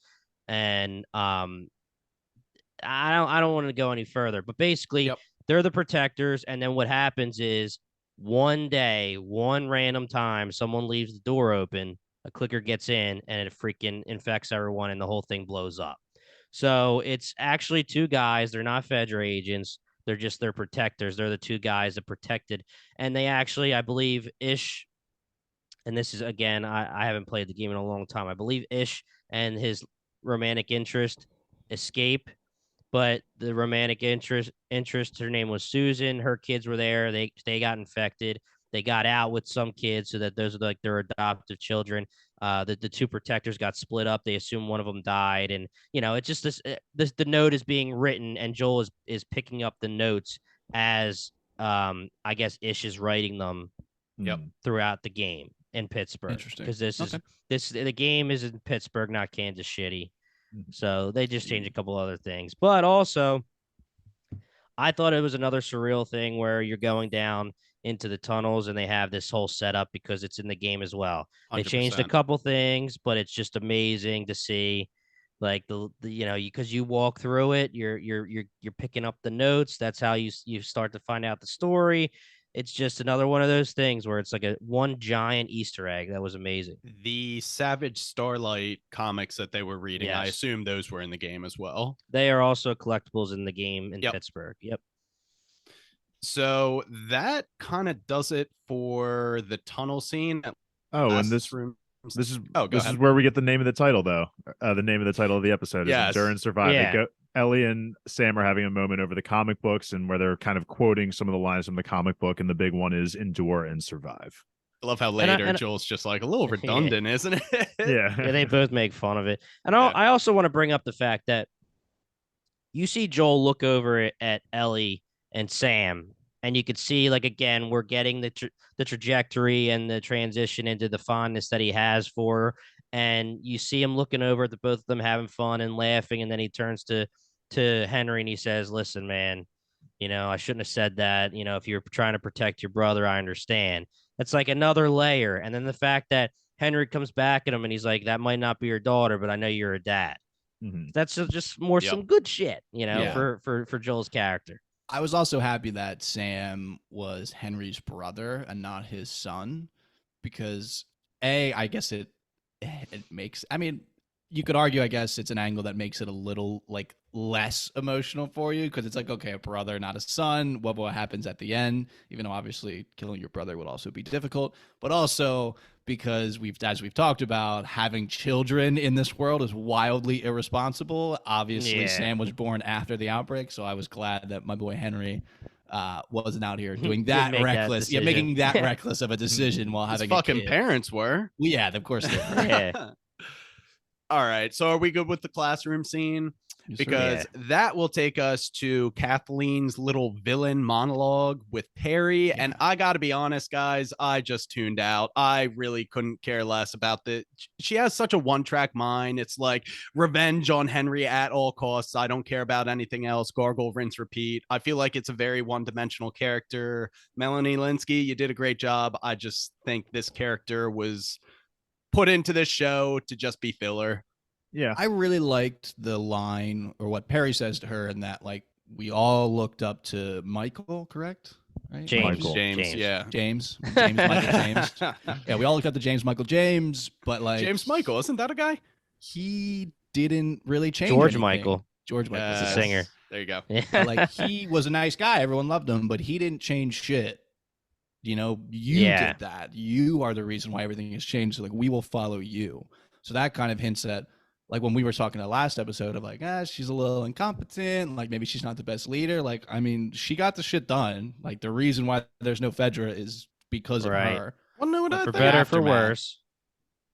Speaker 1: And I don't want to go any further, but basically
Speaker 2: Yep.
Speaker 1: they're the protectors. And then what happens is one day, one random time, someone leaves the door open, a clicker gets in, and it freaking infects everyone, and the whole thing blows up. So it's actually two guys. They're not Fedra agents. They're just their protectors. They're the two guys that protected. And they actually, I believe, Ish, and this is again, I haven't played the game in a long time. I believe Ish and his romantic interest escape, but the romantic interest, her name was Susan. Her kids were there. They got infected. They got out with some kids, so that those are like their adoptive children. The two protectors got split up. They assume one of them died, and it's just this the note is being written, and Joel is picking up the notes as I guess Ish is writing them.
Speaker 2: Yep.
Speaker 1: Throughout the game in Pittsburgh.
Speaker 4: Interesting.
Speaker 1: Because
Speaker 4: Okay.
Speaker 1: the game is in Pittsburgh, not Kansas City.
Speaker 3: Mhm.
Speaker 1: So they just changed a couple other things. But also, I thought it was another surreal thing where you're going down into the tunnels and they have this whole setup because it's in the game as well. They changed a
Speaker 2: 100%.
Speaker 1: couple things, but it's just amazing to see. Like the because you walk through it, you're picking up the notes. That's how you start to find out the story. It's just another one of those things where it's like a one giant Easter egg. That was amazing.
Speaker 2: The Savage Starlight comics that they were reading, I
Speaker 1: Yes.
Speaker 2: assume those were in the game as well.
Speaker 1: They are also collectibles in the game in
Speaker 2: Yep.
Speaker 1: Pittsburgh. Yep.
Speaker 2: So that kind of does it for the tunnel scene.
Speaker 3: Oh,
Speaker 2: Last
Speaker 3: and this
Speaker 2: room.
Speaker 3: is
Speaker 2: Oh, go
Speaker 3: this
Speaker 2: ahead.
Speaker 3: is where we get the name of the title, though. The name of the title of the episode is
Speaker 2: Yes.
Speaker 3: Endure and Survive.
Speaker 1: Yeah.
Speaker 3: Ellie and Sam are having a moment over the comic books, and where they're kind of quoting some of the lines from the comic book, and the big one is "Endure and survive."
Speaker 2: I love how
Speaker 1: And I-
Speaker 2: later
Speaker 1: and I-
Speaker 2: Joel's just like a little redundant, isn't it?
Speaker 3: Yeah,
Speaker 1: Yeah, they both make fun of it. And
Speaker 2: Yeah.
Speaker 1: I also want to bring up the fact that you see Joel look over at Ellie and Sam, and you could see, like, again, we're getting the trajectory and the transition into the fondness that he has for her. And you see him looking over at the both of them having fun and laughing, and then he turns to Henry and he says, "Listen, man, I shouldn't have said that. If you're trying to protect your brother, I understand." That's like another layer. And then the fact that Henry comes back at him and he's like, "That might not be your daughter, but I know you're a dad."
Speaker 3: Mhm.
Speaker 1: That's just more
Speaker 2: Yep.
Speaker 1: some good shit,
Speaker 2: Yeah.
Speaker 1: for Joel's character.
Speaker 4: I was also happy that Sam was Henry's brother and not his son, because I guess it makes. I mean, you could argue, I guess it's an angle that makes it a little like less emotional for you, because it's like, okay, a brother, not a son. What happens at the end? Even though obviously killing your brother would also be difficult, but also because as we've talked about, having children in this world is wildly irresponsible. Obviously,
Speaker 1: Yeah.
Speaker 4: Sam was born after the outbreak, so I was glad that my boy Henry wasn't out here doing
Speaker 1: Didn't
Speaker 4: that
Speaker 1: make that
Speaker 4: reckless,
Speaker 1: decision.
Speaker 4: making that reckless of a decision while
Speaker 2: His
Speaker 4: having
Speaker 2: fucking
Speaker 4: a kid.
Speaker 2: parents were.
Speaker 4: Well, yeah, of course they were.
Speaker 1: Yeah.
Speaker 2: All right. So are we good with the classroom scene?
Speaker 4: Yes, sir.
Speaker 2: Because that will take us to Kathleen's little villain monologue with Perry. And I got to be honest, guys, I just tuned out. I really couldn't care less about she has such a one-track mind. It's like revenge on Henry at all costs. I don't care about anything else. Gargle, rinse, repeat. I feel like it's a very one-dimensional character. Melanie Linsky, you did a great job. I just think this character was put into this show to just be filler.
Speaker 3: Yeah.
Speaker 4: I really liked the line, or what Perry says to her, in that, like, we all looked up to Michael, correct? Right?
Speaker 1: James.
Speaker 3: Michael.
Speaker 2: James. Yeah.
Speaker 4: James Michael James. Yeah, we all looked up to James Michael James, but like
Speaker 2: James Michael, isn't that a guy?
Speaker 4: he didn't really change.
Speaker 1: George
Speaker 4: anything.
Speaker 1: Michael.
Speaker 4: George Michael,
Speaker 1: He's a
Speaker 2: Yes.
Speaker 1: singer.
Speaker 2: There you go.
Speaker 1: Yeah.
Speaker 4: But, like, he was a nice guy. Everyone loved him, but he didn't change shit. You
Speaker 1: Yeah.
Speaker 4: did that. You are the reason why everything has changed. So like, we will follow you. So that kind of hints at, like, when we were talking the last episode of like, she's a little incompetent, like maybe she's not the best leader. Like, I mean, she got the shit done. Like, the reason why there's no Fedra is because of
Speaker 1: Right.
Speaker 4: her.
Speaker 2: Well, no,
Speaker 4: But
Speaker 1: For
Speaker 4: the
Speaker 1: better or for
Speaker 4: aftermath-
Speaker 1: worse.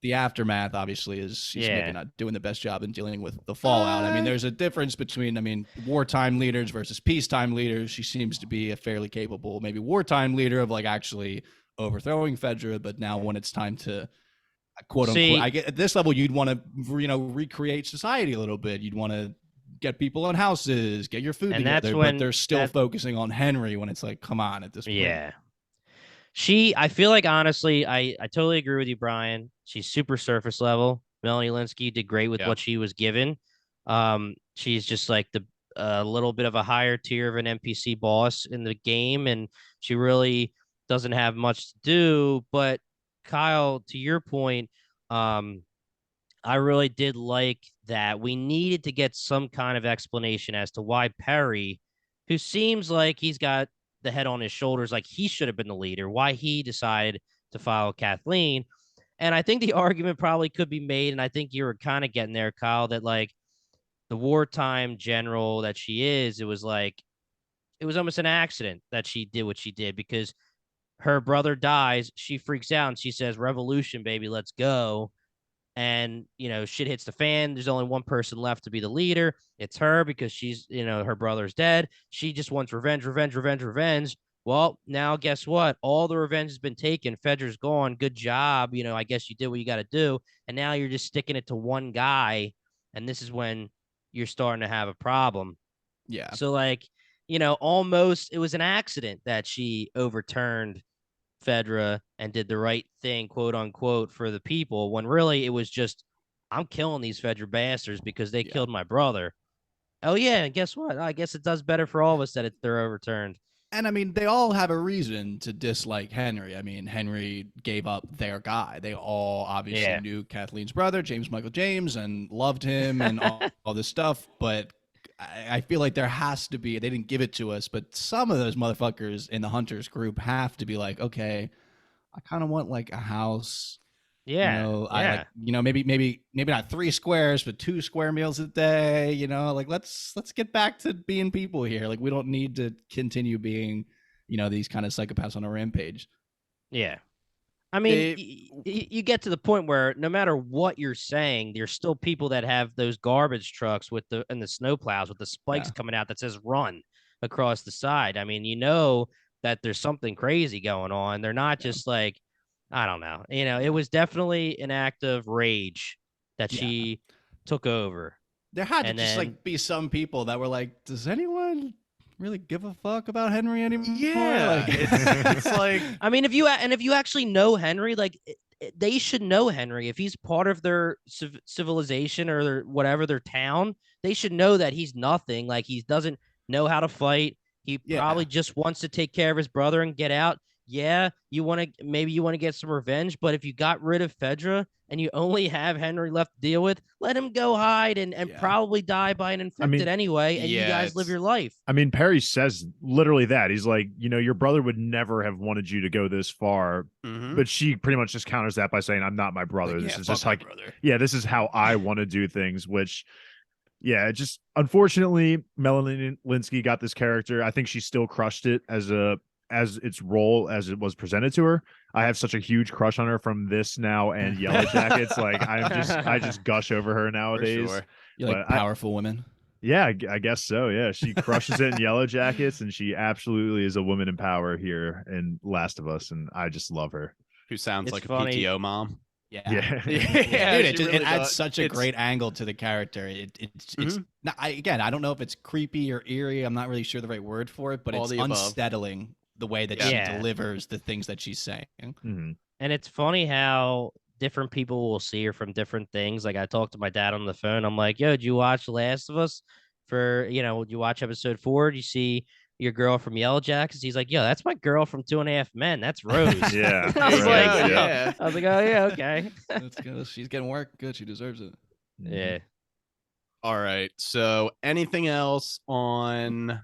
Speaker 4: The aftermath obviously is she's
Speaker 1: Yeah.
Speaker 4: maybe not doing the best job in dealing with the fallout. I mean, there's a difference between, wartime leaders versus peacetime leaders. She seems to be a fairly capable, maybe wartime leader of like actually overthrowing Fedra, but now when it's time to quote unquote,
Speaker 1: See-
Speaker 4: I get at this level, you'd want to, recreate society a little bit. You'd want to get people in houses, get your food
Speaker 1: And that's
Speaker 4: together,
Speaker 1: when
Speaker 4: but they're still
Speaker 1: that-
Speaker 4: focusing on Henry when it's like, come on at this point.
Speaker 1: Yeah. I feel like, honestly, I totally agree with you, Brian. She's super surface level. Melanie Linsky did great with
Speaker 2: Yeah.
Speaker 1: what she was given. She's just like a little bit of a higher tier of an NPC boss in the game, and she really doesn't have much to do. But Kyle, to your point, I really did like that we needed to get some kind of explanation as to why Perry, who seems like he's got the head on his shoulders, like he should have been the leader, why he decided to follow Kathleen. And I think the argument probably could be made, and I think you were kind of getting there, Kyle, that like the wartime general that she is, it was almost an accident that she did what she did, because her brother dies, she freaks out and she says, "Revolution, baby, let's go." And shit hits the fan. There's only one person left to be the leader. It's her, because she's her brother's dead. She just wants revenge. Well, now guess what? All the revenge has been taken. Fedra's gone. Good job. I guess you did what you got to do. And now you're just sticking it to one guy, and this is when you're starting to have a problem.
Speaker 4: Yeah.
Speaker 1: So almost it was an accident that she overturned Fedra and did the right thing, quote unquote, for the people, when really it was just, I'm killing these Fedra bastards because they killed my brother. Oh yeah, and guess what? I guess it does better for all of us that they're overturned.
Speaker 4: And they all have a reason to dislike Henry. Henry gave up their guy. They all obviously knew Kathleen's brother, James Michael James, and loved him and all this stuff. But I feel like there has to be, they didn't give it to us, but some of those motherfuckers in the Hunters group have to be like, okay, I kind of want like a house.
Speaker 1: Yeah.
Speaker 4: I like, maybe not 3 squares, but 2 square meals a day, like let's get back to being people here. Like, we don't need to continue being, these kind of psychopaths on a rampage.
Speaker 1: Yeah. I mean, you get to the point where no matter what you're saying, there's still people that have those garbage trucks and the snow plows with the spikes coming out that says "run" across the side. I mean, that there's something crazy going on. They're not just like, I don't know. It was definitely an act of rage that she took over.
Speaker 4: There had to just be some people that were like, does anyone really give a fuck about Henry anymore?
Speaker 2: Yeah, it's like,
Speaker 1: I mean, if you actually know Henry, like they should know Henry. If he's part of their civilization or their town, they should know that he's nothing. Like, he doesn't know how to fight. He probably just wants to take care of his brother and get out. Yeah, maybe you want to get some revenge, but if you got rid of Fedra and you only have Henry left to deal with, let him go hide and probably die by an infected anyway, and you guys live your life.
Speaker 3: I mean, Perry says literally that. He's like, your brother would never have wanted you to go this far, but she pretty much just counters that by saying, I'm not my brother. This is just like, this is how I want to do things, which... Yeah, just unfortunately, Melanie Linsky got this character. I think she still crushed it as its role as it was presented to her. I have such a huge crush on her from this now and Yellow Jackets. Like, I just gush over her nowadays.
Speaker 2: For sure.
Speaker 4: You like powerful women?
Speaker 3: Yeah, I guess so. Yeah, she crushes it in Yellow Jackets, and she absolutely is a woman in power here in Last of Us, and I just love her.
Speaker 2: Who sounds
Speaker 1: It's
Speaker 2: like
Speaker 1: funny.
Speaker 2: a PTO mom.
Speaker 3: Yeah.
Speaker 4: Dude,
Speaker 2: She
Speaker 4: it adds
Speaker 2: does.
Speaker 4: such a great angle to the character. It's not, I don't know if it's creepy or eerie. I'm not really sure the right word for it, but
Speaker 2: All
Speaker 4: it's
Speaker 2: the above.
Speaker 4: unsettling the way that she delivers the things that she's saying.
Speaker 3: Mhm.
Speaker 1: And it's funny how different people will see her from different things. Like, I talked to my dad on the phone. I'm like, yo, did you watch The Last of Us? Did you watch episode 4? Did you see your girl from Yellow Jackets? He's like, yo, that's my girl from 2.5 Men. That's Rose.
Speaker 3: Yeah.
Speaker 1: I was
Speaker 3: Right,
Speaker 1: like, I was like, oh yeah, okay.
Speaker 4: That's good. She's getting work. Good. She deserves it.
Speaker 1: Yeah.
Speaker 2: All right. So anything else on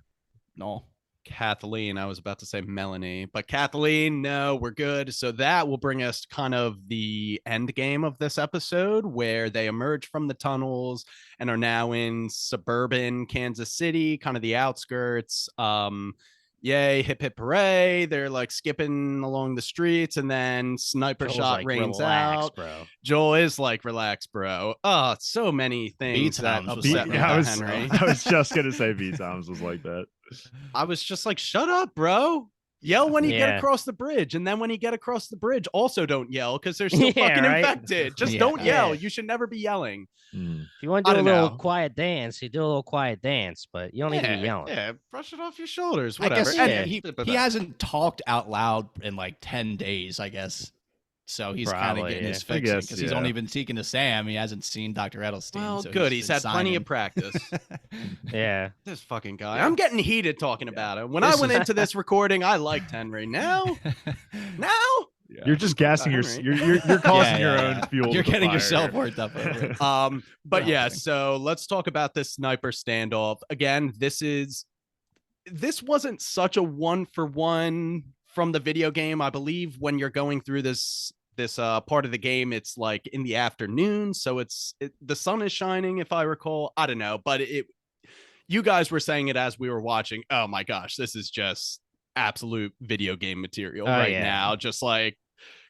Speaker 4: No.
Speaker 2: Kathleen. I was about to say Melanie, but Kathleen, no, we're good. So that will bring us to kind of the end game of this episode where they emerge from the tunnels and are now in suburban Kansas City, kind of the outskirts. Yay, hip hip hooray. They're like skipping along the streets, and then sniper
Speaker 1: Joel's
Speaker 2: shot
Speaker 1: like,
Speaker 2: rains
Speaker 1: relax,
Speaker 2: out.
Speaker 1: bro.
Speaker 2: Joel is like, relax, bro. Oh, so many things that
Speaker 4: B-Toms was
Speaker 2: upset
Speaker 4: like
Speaker 2: me
Speaker 4: that,
Speaker 2: about
Speaker 3: was,
Speaker 2: Henry.
Speaker 3: I was just gonna say V-Toms was like that.
Speaker 2: I was just like, shut up, bro. Yell when you get
Speaker 1: Yeah.
Speaker 2: across the bridge. And then when you get across the bridge, also don't yell because they're still
Speaker 1: Yeah,
Speaker 2: fucking
Speaker 1: right?
Speaker 2: infected. Just
Speaker 4: Yeah.
Speaker 2: don't yell.
Speaker 1: Yeah.
Speaker 2: You should never be yelling.
Speaker 3: Mm.
Speaker 1: If you want to
Speaker 2: I
Speaker 1: do a
Speaker 2: don't
Speaker 1: little
Speaker 2: know.
Speaker 1: quiet dance, you do a little quiet dance, but you don't need to be yelling.
Speaker 2: Yeah, brush it off your shoulders.
Speaker 4: I
Speaker 2: Whatever.
Speaker 4: guess
Speaker 1: Yeah.
Speaker 4: he hasn't talked out loud in like 10 days, I guess. So he's kind of
Speaker 1: Probably,
Speaker 4: getting his
Speaker 3: I
Speaker 4: fix
Speaker 3: guess,
Speaker 4: because he's only been speaking to Sam. He hasn't seen Dr. Edelstein.
Speaker 2: Well,
Speaker 4: so
Speaker 2: good. He's
Speaker 4: been
Speaker 2: had plenty of
Speaker 4: signing.
Speaker 2: practice.
Speaker 1: Yeah.
Speaker 2: This fucking guy. I'm getting heated talking about him. When
Speaker 4: This
Speaker 2: I went
Speaker 4: is-
Speaker 2: into this recording, I liked Henry. Now?
Speaker 3: You're just gassing your
Speaker 2: Henry.
Speaker 3: you're causing
Speaker 4: Yeah,
Speaker 3: your
Speaker 4: yeah,
Speaker 3: own
Speaker 4: yeah.
Speaker 3: fuel.
Speaker 4: You're
Speaker 3: to the
Speaker 4: getting
Speaker 3: fire.
Speaker 4: yourself worked up over it.
Speaker 2: But
Speaker 4: No,
Speaker 2: yeah,
Speaker 4: kidding.
Speaker 2: so let's talk about this sniper standoff. Again, this wasn't such a 1-for-1 from the video game. I believe when you're going through this part of the game, it's like in the afternoon, so the sun is shining, if I recall. I don't know, but you guys were saying it as we were watching. Oh my gosh, this is just absolute video game material
Speaker 1: yeah.
Speaker 2: now, just like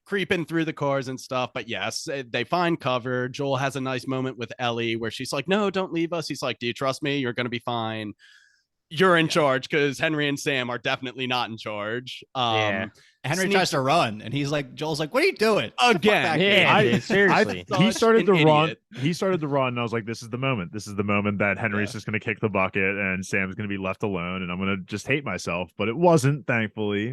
Speaker 2: creeping through the cars and stuff. But yes, they find cover. Joel has a nice moment with Ellie where she's like, no, don't leave us. He's like, do you trust me? You're gonna be fine. You're in charge, because Henry and Sam are definitely not in charge.
Speaker 1: Yeah.
Speaker 4: Henry
Speaker 2: sneaks-
Speaker 4: tries to run, and he's like, Joel's like, "What are you doing?"
Speaker 2: Again.
Speaker 4: Back
Speaker 1: Yeah,
Speaker 4: here."
Speaker 1: dude, seriously.
Speaker 3: He started to
Speaker 2: an
Speaker 3: run.
Speaker 2: idiot.
Speaker 3: He started to run, and I was like, "This is the moment. This is the moment that Henry's just going to kick the bucket, and Sam's going to be left alone, and I'm going to just hate myself." But it wasn't, thankfully.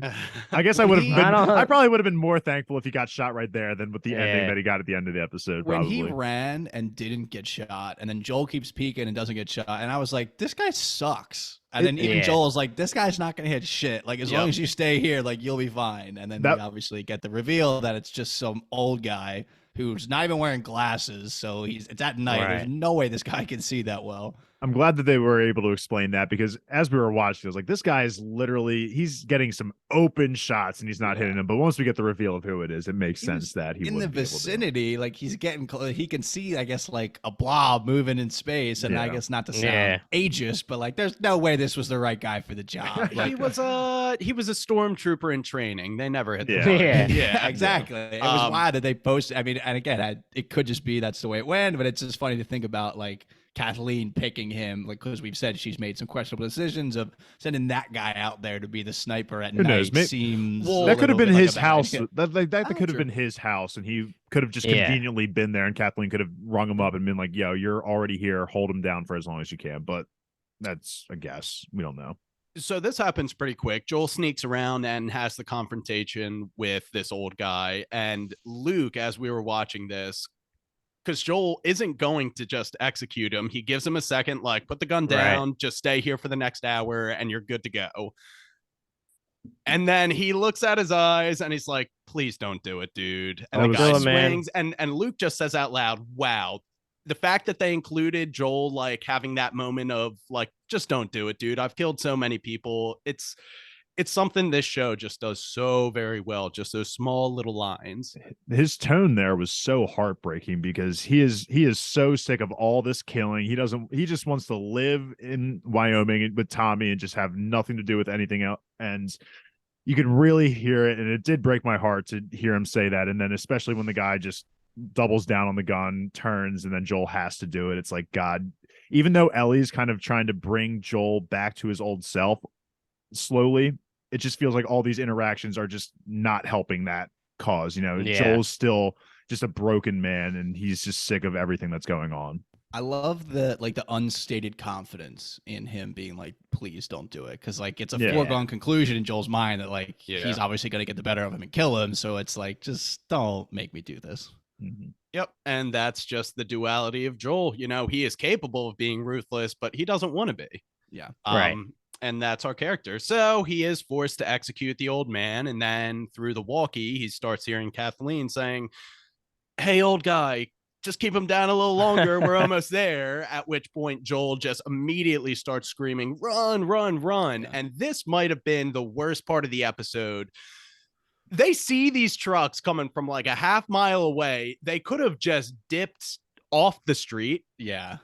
Speaker 3: I guess I would have
Speaker 4: He-
Speaker 3: been.
Speaker 1: I don't-
Speaker 3: I probably would have been more thankful if he got shot right there than with the ending
Speaker 1: Yeah.
Speaker 3: that he got at the end of the episode.
Speaker 4: When
Speaker 3: Probably.
Speaker 4: he ran and didn't get shot, and then Joel keeps peeking and doesn't get shot, and I was like, "This guy sucks." And then even
Speaker 1: Yeah.
Speaker 4: Joel's like, "This guy's not gonna hit shit. Like as long
Speaker 2: Yep.
Speaker 4: as you stay here, like you'll be fine." And then
Speaker 3: That-
Speaker 4: we obviously get the reveal that it's just some old guy who's not even wearing glasses, so it's at night. There's
Speaker 1: Right.
Speaker 4: no way this guy can see that well.
Speaker 3: I'm glad that they were able to explain that, because as we were watching, I was like, this guy is literally, he's getting some open shots and he's not hitting them. But once we get the reveal of who it is, it makes
Speaker 4: He
Speaker 3: sense
Speaker 4: was
Speaker 3: that he
Speaker 4: in the
Speaker 3: wouldn't be able to.
Speaker 4: vicinity, like he's getting he can see, I guess, like a blob moving in space, and I
Speaker 3: Yeah.
Speaker 4: guess not to sound
Speaker 1: Yeah.
Speaker 4: ageist, but like there's no way this was the right guy for the job.
Speaker 2: he
Speaker 4: Like,
Speaker 2: was a stormtrooper in training. They never hit the
Speaker 3: Yeah.
Speaker 2: target.
Speaker 1: Yeah.
Speaker 4: yeah, exactly. It was
Speaker 2: Um,
Speaker 4: wild that they posted. I mean, and again, it could just be that's the way it went, but it's just funny to think about like Kathleen picking him, like because we've said she's made some questionable decisions of sending that guy out there to be the sniper at
Speaker 3: Who
Speaker 4: night.
Speaker 3: knows?
Speaker 4: Seems
Speaker 2: Well,
Speaker 4: a
Speaker 3: That could have
Speaker 4: little
Speaker 3: been
Speaker 4: bit like
Speaker 3: his
Speaker 4: a bad
Speaker 3: house.
Speaker 4: idea.
Speaker 3: That
Speaker 4: Oh,
Speaker 3: could have
Speaker 4: true.
Speaker 3: been his house, and he could have just
Speaker 1: Yeah.
Speaker 3: conveniently been there, and Kathleen could have rung him up and been like, "Yo, you're already here. Hold him down for as long as you can." But that's a guess. We don't know.
Speaker 2: So this happens pretty quick. Joel sneaks around and has the confrontation with this old guy. And Luke, as we were watching this, because Joel isn't going to just execute him, he gives him a second, like, put the gun down, just stay here for the next hour, and you're good to go. And then he looks at his eyes and he's like, please don't do it, dude. And
Speaker 3: That
Speaker 2: the
Speaker 3: was-
Speaker 2: guy
Speaker 1: Do it, man.
Speaker 2: swings, and Luke just says out loud, wow. The fact that they included Joel like having that moment of like, just don't do it, dude. I've killed so many people. It's something this show just does so very well. Just those small little lines.
Speaker 3: His tone there was so heartbreaking, because he is so sick of all this killing. He just wants to live in Wyoming with Tommy and just have nothing to do with anything else. And you could really hear it, and it did break my heart to hear him say that. And then especially when the guy just doubles down on the gun, turns, and then Joel has to do it. It's like, God, even though Ellie's kind of trying to bring Joel back to his old self slowly, it just feels like all these interactions are just not helping that cause.
Speaker 1: Yeah.
Speaker 3: Joel's still just a broken man, and he's just sick of everything that's going on.
Speaker 4: I love the unstated confidence in him being like, please don't do it. Cause like it's a
Speaker 3: Yeah.
Speaker 4: foregone conclusion in Joel's mind that like
Speaker 2: Yeah.
Speaker 4: he's obviously gonna get the better of him and kill him. So it's like, just don't make me do this.
Speaker 3: Mhm.
Speaker 2: Yep. And that's just the duality of Joel. He is capable of being ruthless, but he doesn't want to be.
Speaker 4: Yeah.
Speaker 1: Right.
Speaker 2: And that's our character. So he is forced to execute the old man. And then through the walkie, he starts hearing Kathleen saying, hey, old guy, just keep him down a little longer. We're almost there. At which point Joel just immediately starts screaming, run, run, run.
Speaker 4: Yeah.
Speaker 2: And this might have been the worst part of the episode. They see these trucks coming from like a half mile away. They could have just dipped off the street.
Speaker 4: Yeah.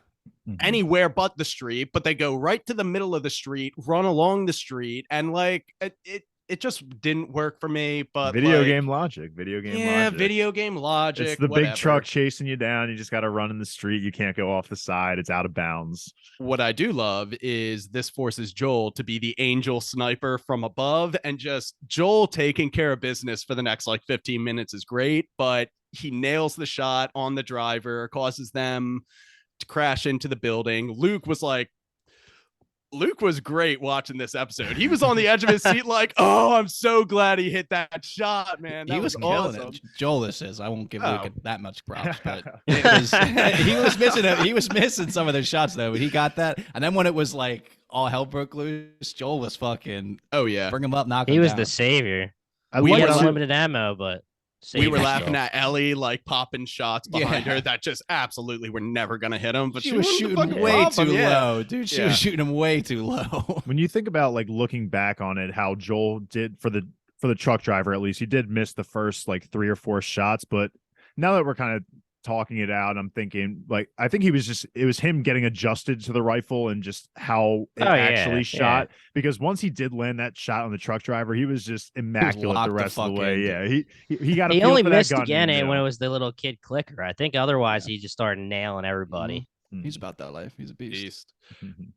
Speaker 2: Anywhere but the street, but they go right to the middle of the street, run along the street, and like it just didn't work for me. But
Speaker 3: video game logic.
Speaker 2: Video game logic.
Speaker 3: It's the
Speaker 2: whatever.
Speaker 3: big truck chasing you down. You just got to run in the street. You can't go off the side. It's out of bounds.
Speaker 2: What I do love is this forces Joel to be the angel sniper from above, and just Joel taking care of business for the next like 15 minutes is great, but he nails the shot on the driver, causes them to crash into the building. Luke was great watching this episode. He was on the edge of his seat like, oh, I'm so glad he hit that shot, man. That
Speaker 4: he was killing
Speaker 2: awesome.
Speaker 4: it. Joel, this is. I won't give Luke that much props, but he was missing some of the shots though. He got that, and then when it was like all hell broke loose, Joel was fucking bring him up, knock him down.
Speaker 1: He was the savior.
Speaker 3: We
Speaker 1: had unlimited ammo, but
Speaker 2: we were laughing at Ellie like popping shots behind her that just absolutely were never gonna hit him. But
Speaker 4: she was shooting way too low, dude. She was shooting him way too low.
Speaker 3: When you think about like looking back on it, how Joel did for the truck driver, at least he did miss the first like 3 or 4 shots. But now that we're kind of talking it out, I'm thinking like I think it was him getting adjusted to the rifle and just how it actually shot. Because once he did land that shot on the truck driver, he was just immaculate the rest of the way. He got.
Speaker 1: He only missed again when it was the little kid clicker. I think otherwise he just started nailing everybody.
Speaker 4: He's about that life. He's a beast.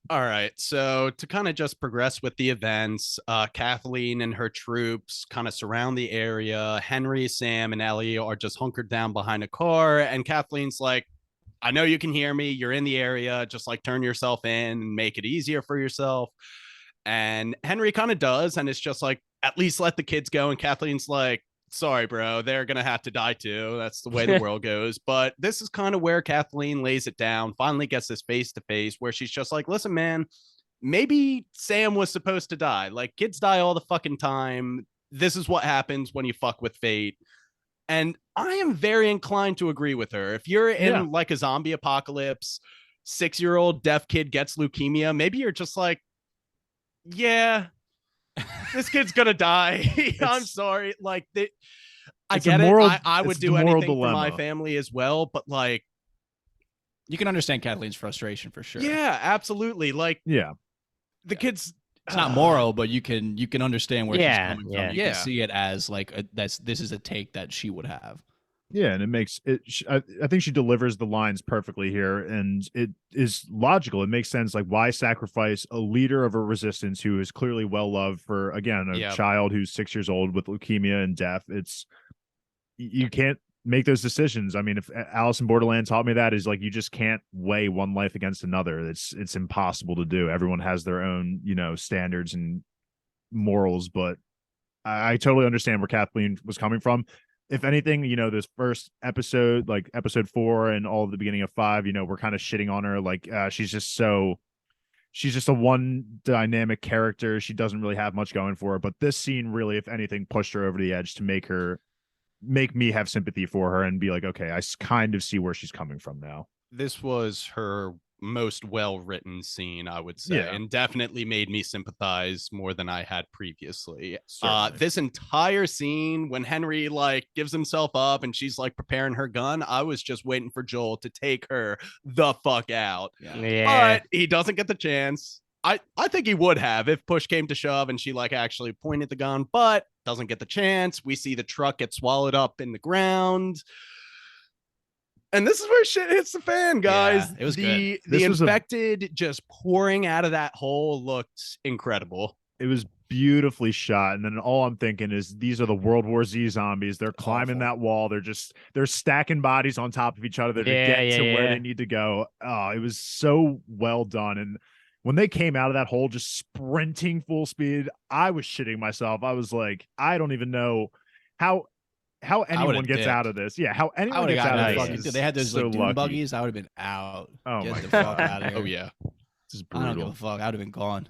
Speaker 2: All right. So to kind of just progress with the events, Kathleen and her troops kind of surround the area. Henry, Sam, and Ellie are just hunkered down behind a car. And Kathleen's like, I know you can hear me. You're in the area. Just like turn yourself in and make it easier for yourself. And Henry kind of does. And it's just like, at least let the kids go. And Kathleen's like, sorry, bro, they're going to have to die too. That's the way the world goes. But this is kind of where Kathleen lays it down, finally gets this face to face where she's just like, listen, man, maybe Sam was supposed to die. Like kids die all the fucking time. This is what happens when you fuck with fate. And I am very inclined to agree with her. If you're in like a zombie apocalypse, 6-year-old deaf kid gets leukemia, maybe you're just like, yeah, this kid's gonna die. I'm sorry. Like, I get it. I would do anything for my family as well, but like,
Speaker 4: you can understand Kathleen's frustration for sure.
Speaker 2: Yeah, absolutely. Like, the kids.
Speaker 4: It's not moral, but you can understand where she's coming from. You
Speaker 2: can
Speaker 4: see it as like this is a take that she would have.
Speaker 3: Yeah, and it makes it. I think she delivers the lines perfectly here, and it is logical. It makes sense. Like, why sacrifice a leader of a resistance who is clearly well loved for again a child who's 6 years old with leukemia and deaf? You can't make those decisions. I mean, if Alice in Borderland taught me that, is like you just can't weigh one life against another. It's impossible to do. Everyone has their own standards and morals, but I totally understand where Kathleen was coming from. If anything, this first episode, like episode 4 and all of the beginning of 5, we're kind of shitting on her. Like, she's just a one dynamic character. She doesn't really have much going for her. But this scene really, if anything, pushed her over the edge to make me have sympathy for her and be like, okay, I kind of see where she's coming from now.
Speaker 2: This was her most well-written scene, I would say, and definitely made me sympathize more than I had previously. This entire scene when Henry like gives himself up and she's like preparing her gun, I was just waiting for Joel to take her the fuck out. But he doesn't get the chance. I think he would have if push came to shove and she like actually pointed the gun, but doesn't get the chance. We see the truck get swallowed up in the ground. And this is where shit hits the fan, guys.
Speaker 4: Yeah, it was good.
Speaker 2: The infected just pouring out of that hole looked incredible.
Speaker 3: It was beautifully shot. And then all I'm thinking is these are the World War Z zombies. They're climbing that wall. They're stacking bodies on top of each other to get to where they need to go. Oh, it was so well done. And when they came out of that hole, just sprinting full speed, I was shitting myself. I was like, I don't even know how anyone gets out of this. Yeah, how anyone gets out of this.
Speaker 4: They had those
Speaker 3: so
Speaker 4: like dune buggies. I would have been out.
Speaker 3: Oh
Speaker 4: Get
Speaker 3: my
Speaker 4: the
Speaker 3: God.
Speaker 4: fuck out of here.
Speaker 2: Oh yeah,
Speaker 3: this is
Speaker 4: I don't give
Speaker 3: brutal.
Speaker 4: a fuck. I would have been gone.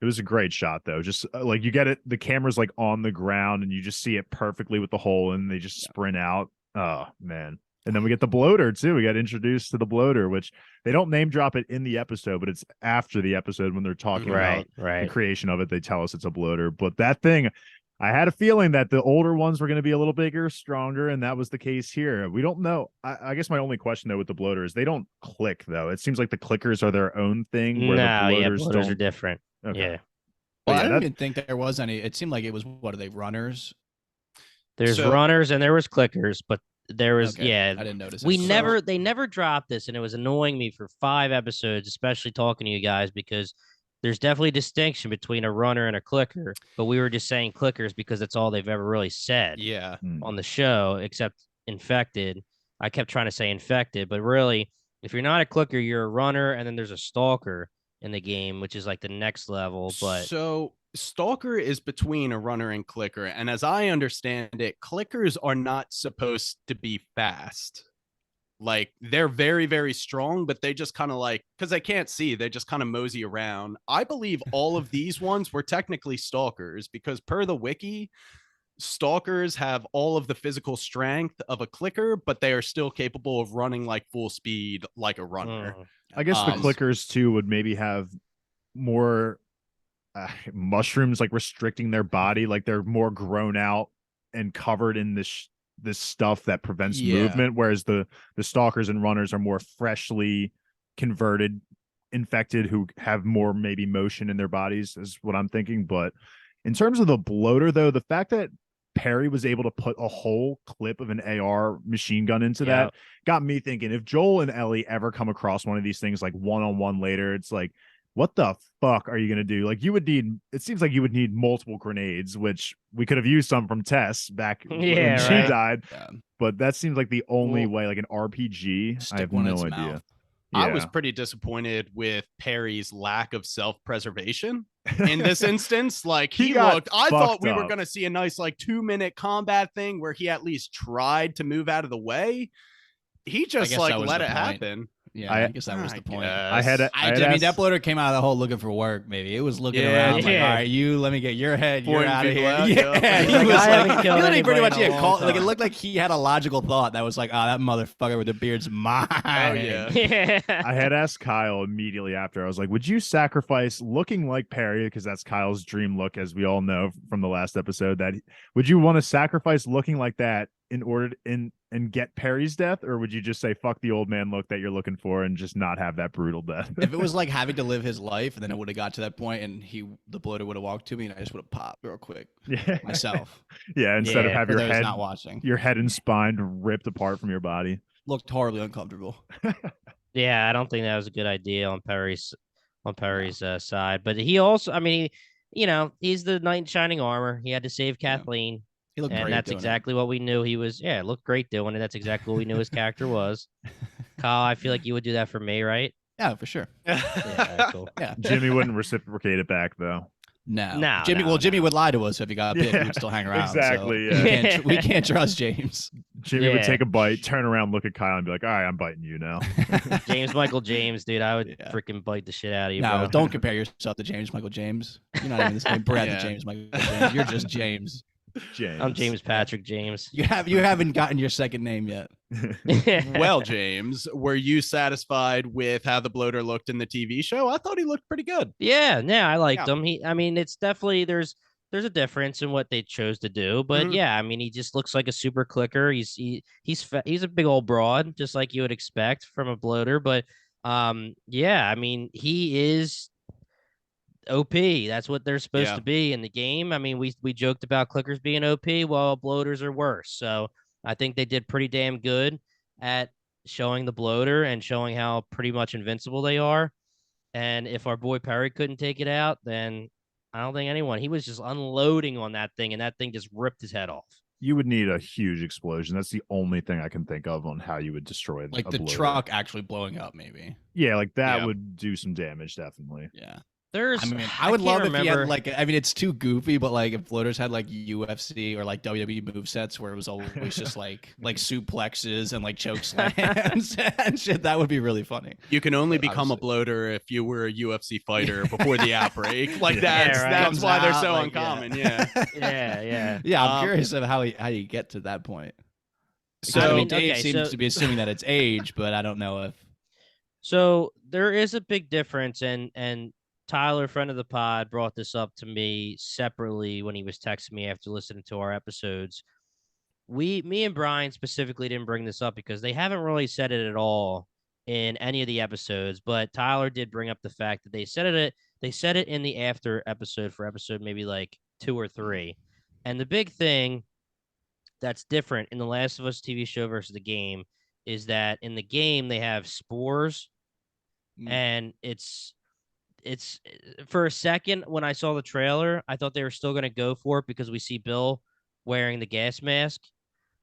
Speaker 3: It was a great shot though. Just like you get it, the camera's like on the ground and you just see it perfectly with the hole and they just sprint out. Oh man. And then we get the bloater too. We got introduced to the bloater, which they don't name drop it in the episode, but it's after the episode when they're talking about the creation of it. They tell us it's a bloater. But that thing, I had a feeling that the older ones were going to be a little bigger, stronger, and that was the case here. We don't know. I guess my only question though with the bloater is they don't click though. It seems like the clickers are their own thing. Where the
Speaker 1: bloaters are different. Okay. Yeah.
Speaker 4: Well, I didn't even think there was any. It seemed like it was, what are they, runners?
Speaker 1: There's runners and there was clickers, but there was, I
Speaker 4: didn't notice.
Speaker 1: They never dropped this, and it was annoying me for 5 episodes, especially talking to you guys, because there's definitely a distinction between a runner and a clicker, but we were just saying clickers because that's all they've ever really said on the show, except infected. I kept trying to say infected, but really, if you're not a clicker, you're a runner, and then there's a stalker in the game, which is like the next level. But
Speaker 2: so stalker is between a runner and clicker, and as I understand it, clickers are not supposed to be fast. Like, they're very, very strong, but they just kind of like, because they can't see, they just kind of mosey around. I believe all of these ones were technically stalkers because per the wiki, stalkers have all of the physical strength of a clicker, but they are still capable of running like full speed like a runner.
Speaker 3: I guess the clickers too would maybe have more mushrooms like restricting their body, like they're more grown out and covered in this stuff that prevents movement, whereas the stalkers and runners are more freshly converted infected who have more maybe motion in their bodies is what I'm thinking. But in terms of the bloater though, the fact that Perry was able to put a whole clip of an AR machine gun into that got me thinking, if Joel and Ellie ever come across one of these things like one-on-one later, it's like, what the fuck are you going to do? Like, it seems like you would need multiple grenades, which we could have used some from Tess back when she died. Yeah. But that seems like the only way, like an RPG. I have no idea.
Speaker 2: Yeah. I was pretty disappointed with Perry's lack of self-preservation in this instance. Like, I thought we were going to see a nice, like, 2-minute combat thing where he at least tried to move out of the way. He just, like, let it happen.
Speaker 4: Yeah, I guess that was the point.
Speaker 3: I
Speaker 4: mean, that bloater came out of the hole looking for work. Maybe it was looking around like, all right, let me get your head. You're out of here. He was pretty much like it looked like he had a logical thought that was like, that motherfucker with the beard's mine.
Speaker 2: Oh yeah.
Speaker 3: I had asked Kyle immediately after. I was like, would you sacrifice looking like Perry, because that's Kyle's dream look, as we all know from the last episode? That would you want to sacrifice looking like that in order and get Perry's death, or would you just say fuck the old man look that you're looking for and just not have that brutal death?
Speaker 4: If it was like having to live his life and then it would have got to that point and the bloater would have walked to me and I just would have popped real quick myself.
Speaker 3: Instead of have your head and spine ripped apart from your body.
Speaker 4: Looked horribly uncomfortable.
Speaker 1: I don't think that was a good idea on Perry's side, but he also, I mean, he's the knight in shining armor. He had to save Kathleen. He looked great. That's exactly what we knew he was. Yeah, looked great doing it. That's exactly what we knew his character was. Kyle, I feel like you would do that for me, right?
Speaker 4: Yeah, for sure.
Speaker 1: Cool.
Speaker 4: Yeah.
Speaker 3: Jimmy wouldn't reciprocate it back though.
Speaker 4: No. Jimmy would lie to us if he got picked. He would still hang around.
Speaker 3: Exactly.
Speaker 4: So we can't trust James.
Speaker 3: Jimmy would take a bite, turn around, look at Kyle, and be like, "All right, I'm biting you now."
Speaker 1: Michael James, dude, I would freaking bite the shit out of you.
Speaker 4: No,
Speaker 1: bro.
Speaker 4: Don't compare yourself to James Michael James. You're not even the same breath as James Michael James. You're just James.
Speaker 1: I'm James Patrick James.
Speaker 4: You haven't gotten your second name yet.
Speaker 2: Well, James, were you satisfied with how the bloater looked in the TV show? I thought he looked pretty good.
Speaker 1: Yeah, I liked him. It's definitely there's a difference in what they chose to do, but I mean, he just looks like a super clicker. He's a big old broad, just like you would expect from a bloater. But I mean, he is OP. That's what they're supposed to be in the game. I mean, we joked about clickers being OP, while bloaters are worse. So I think they did pretty damn good at showing the bloater and showing how pretty much invincible they are. And if our boy Perry couldn't take it out, then I don't think anyone. He was just unloading on that thing, and that thing just ripped his head off.
Speaker 3: You would need a huge explosion. That's the only thing I can think of on how you would destroy it.
Speaker 4: Like the truck actually blowing up, maybe.
Speaker 3: Yeah, like that would do some damage, definitely.
Speaker 4: Yeah.
Speaker 1: I
Speaker 4: would love if he had it's too goofy, but like if floaters had like UFC or like WWE movesets where it was always just like suplexes and like choke slams and shit, that would be really funny.
Speaker 2: You can only become a bloater if you were a UFC fighter before the outbreak. Like that's why they're so uncommon. Yeah.
Speaker 1: Yeah.
Speaker 4: I'm curious of how you get to that point. So
Speaker 2: So
Speaker 4: Dave
Speaker 1: okay,
Speaker 4: seems
Speaker 1: so-
Speaker 4: to be assuming that it's age, but I don't know if.
Speaker 1: So there is a big difference, and Tyler, friend of the pod, brought this up to me separately when he was texting me after listening to our episodes. Me and Brian specifically didn't bring this up because they haven't really said it at all in any of the episodes, but Tyler did bring up the fact that they said it in the after episode for episode maybe like 2 or 3. And the big thing that's different in the Last of Us TV show versus the game is that in the game they have spores, and it's for a second when I saw the trailer, I thought they were still going to go for it because we see Bill wearing the gas mask.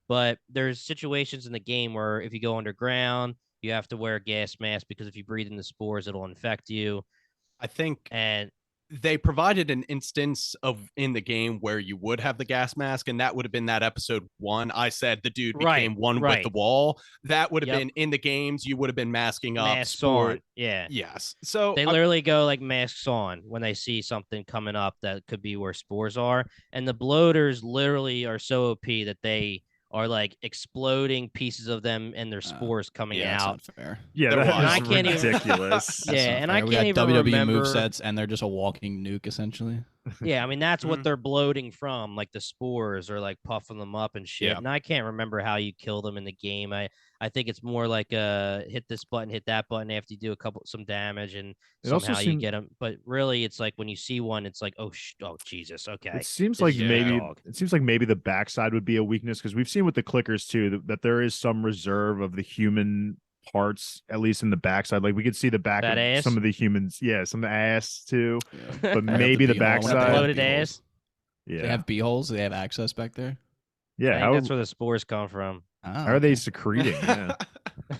Speaker 1: But there's situations in the game where if you go underground, you have to wear a gas mask because if you breathe in the spores, it'll infect you.
Speaker 2: I think
Speaker 1: And
Speaker 2: they provided an instance of in the game where you would have the gas mask, and that would have been that episode 1. I said the dude became one with the wall. That would have been in the games. You would have been masking up.
Speaker 1: masks on. Yeah.
Speaker 2: Yes. So
Speaker 1: They literally go like masks on when they see something coming up that could be where spores are. And the bloaters literally are so OP that they are like exploding pieces of them and their spores coming out.
Speaker 4: That's not fair.
Speaker 3: Yeah,
Speaker 2: There
Speaker 3: that
Speaker 2: was.
Speaker 3: is
Speaker 1: I can't even-
Speaker 3: ridiculous.
Speaker 1: Yeah, and I
Speaker 4: We
Speaker 1: can't
Speaker 4: got
Speaker 1: even
Speaker 4: WWE
Speaker 1: remember.
Speaker 4: movesets, and they're just a walking nuke essentially.
Speaker 1: Yeah, I mean that's
Speaker 2: Mhm.
Speaker 1: what they're bloating from, like the spores are like puffing them up and shit.
Speaker 2: Yeah.
Speaker 1: And I can't remember how you kill them in the game. I think it's more like hit this button, hit that button after you do some damage, and
Speaker 3: It also
Speaker 1: somehow you
Speaker 3: seem-
Speaker 1: get them. But really, it's like when you see one, it's like oh Jesus, okay.
Speaker 3: It seems
Speaker 1: This
Speaker 3: like
Speaker 1: is a
Speaker 3: maybe
Speaker 1: dog.
Speaker 3: the backside would be a weakness because we've seen with the clickers too that there is some reserve of the human parts, at least in the backside. Like we could see the back
Speaker 1: That
Speaker 3: of
Speaker 1: ass?
Speaker 3: some of the humans, some of the ass too, but
Speaker 4: They have
Speaker 3: maybe the
Speaker 4: beehole. I wonder if they
Speaker 3: backside.
Speaker 4: have
Speaker 1: Bloated
Speaker 4: beeholes.
Speaker 1: ass.
Speaker 3: Yeah,
Speaker 4: They have beeholes. They have access back there.
Speaker 3: yeah.
Speaker 1: I think that's where the spores come from.
Speaker 4: Oh,
Speaker 3: How are they
Speaker 4: okay.
Speaker 3: secreting? Yeah.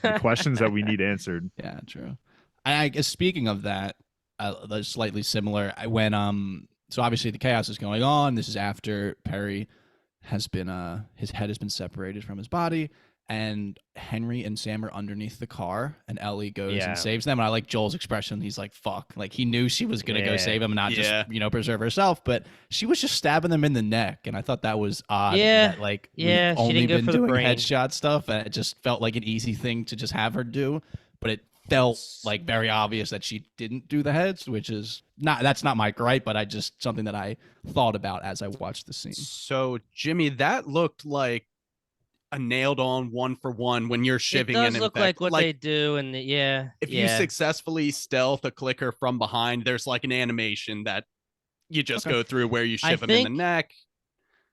Speaker 3: The questions that we need answered.
Speaker 4: Yeah, true. I guess speaking of that, that's slightly similar. So obviously the chaos is going on. This is after Perry has been his head has been separated from his body, and Henry and Sam are underneath the car, and Ellie goes
Speaker 1: Yeah.
Speaker 4: and saves them. And I like Joel's expression. He's like, "Fuck!" Like he knew she was gonna go
Speaker 1: Yeah.
Speaker 4: save him and not
Speaker 2: Yeah.
Speaker 4: just preserve herself, but she was just stabbing them in the neck, and I thought that was odd.
Speaker 1: Yeah.
Speaker 4: that, like
Speaker 1: Yeah,
Speaker 4: we've
Speaker 1: she
Speaker 4: only
Speaker 1: didn't go
Speaker 4: been
Speaker 1: for the
Speaker 4: doing
Speaker 1: brain.
Speaker 4: headshot stuff, and it just felt like an easy thing to just have her do, but it felt like very obvious that she didn't do the heads, which is that's not my gripe, but I just something that I thought about as I watched the scene.
Speaker 2: So Jimmy, that looked like a nailed on 1-for-1 when you're
Speaker 1: It
Speaker 2: shivving
Speaker 1: does
Speaker 2: and
Speaker 1: look like what they do, and
Speaker 2: if you successfully stealth a clicker from behind, there's like an animation that you just
Speaker 4: Okay.
Speaker 2: go through where you
Speaker 1: I
Speaker 2: shiv them in the
Speaker 1: think-
Speaker 2: neck.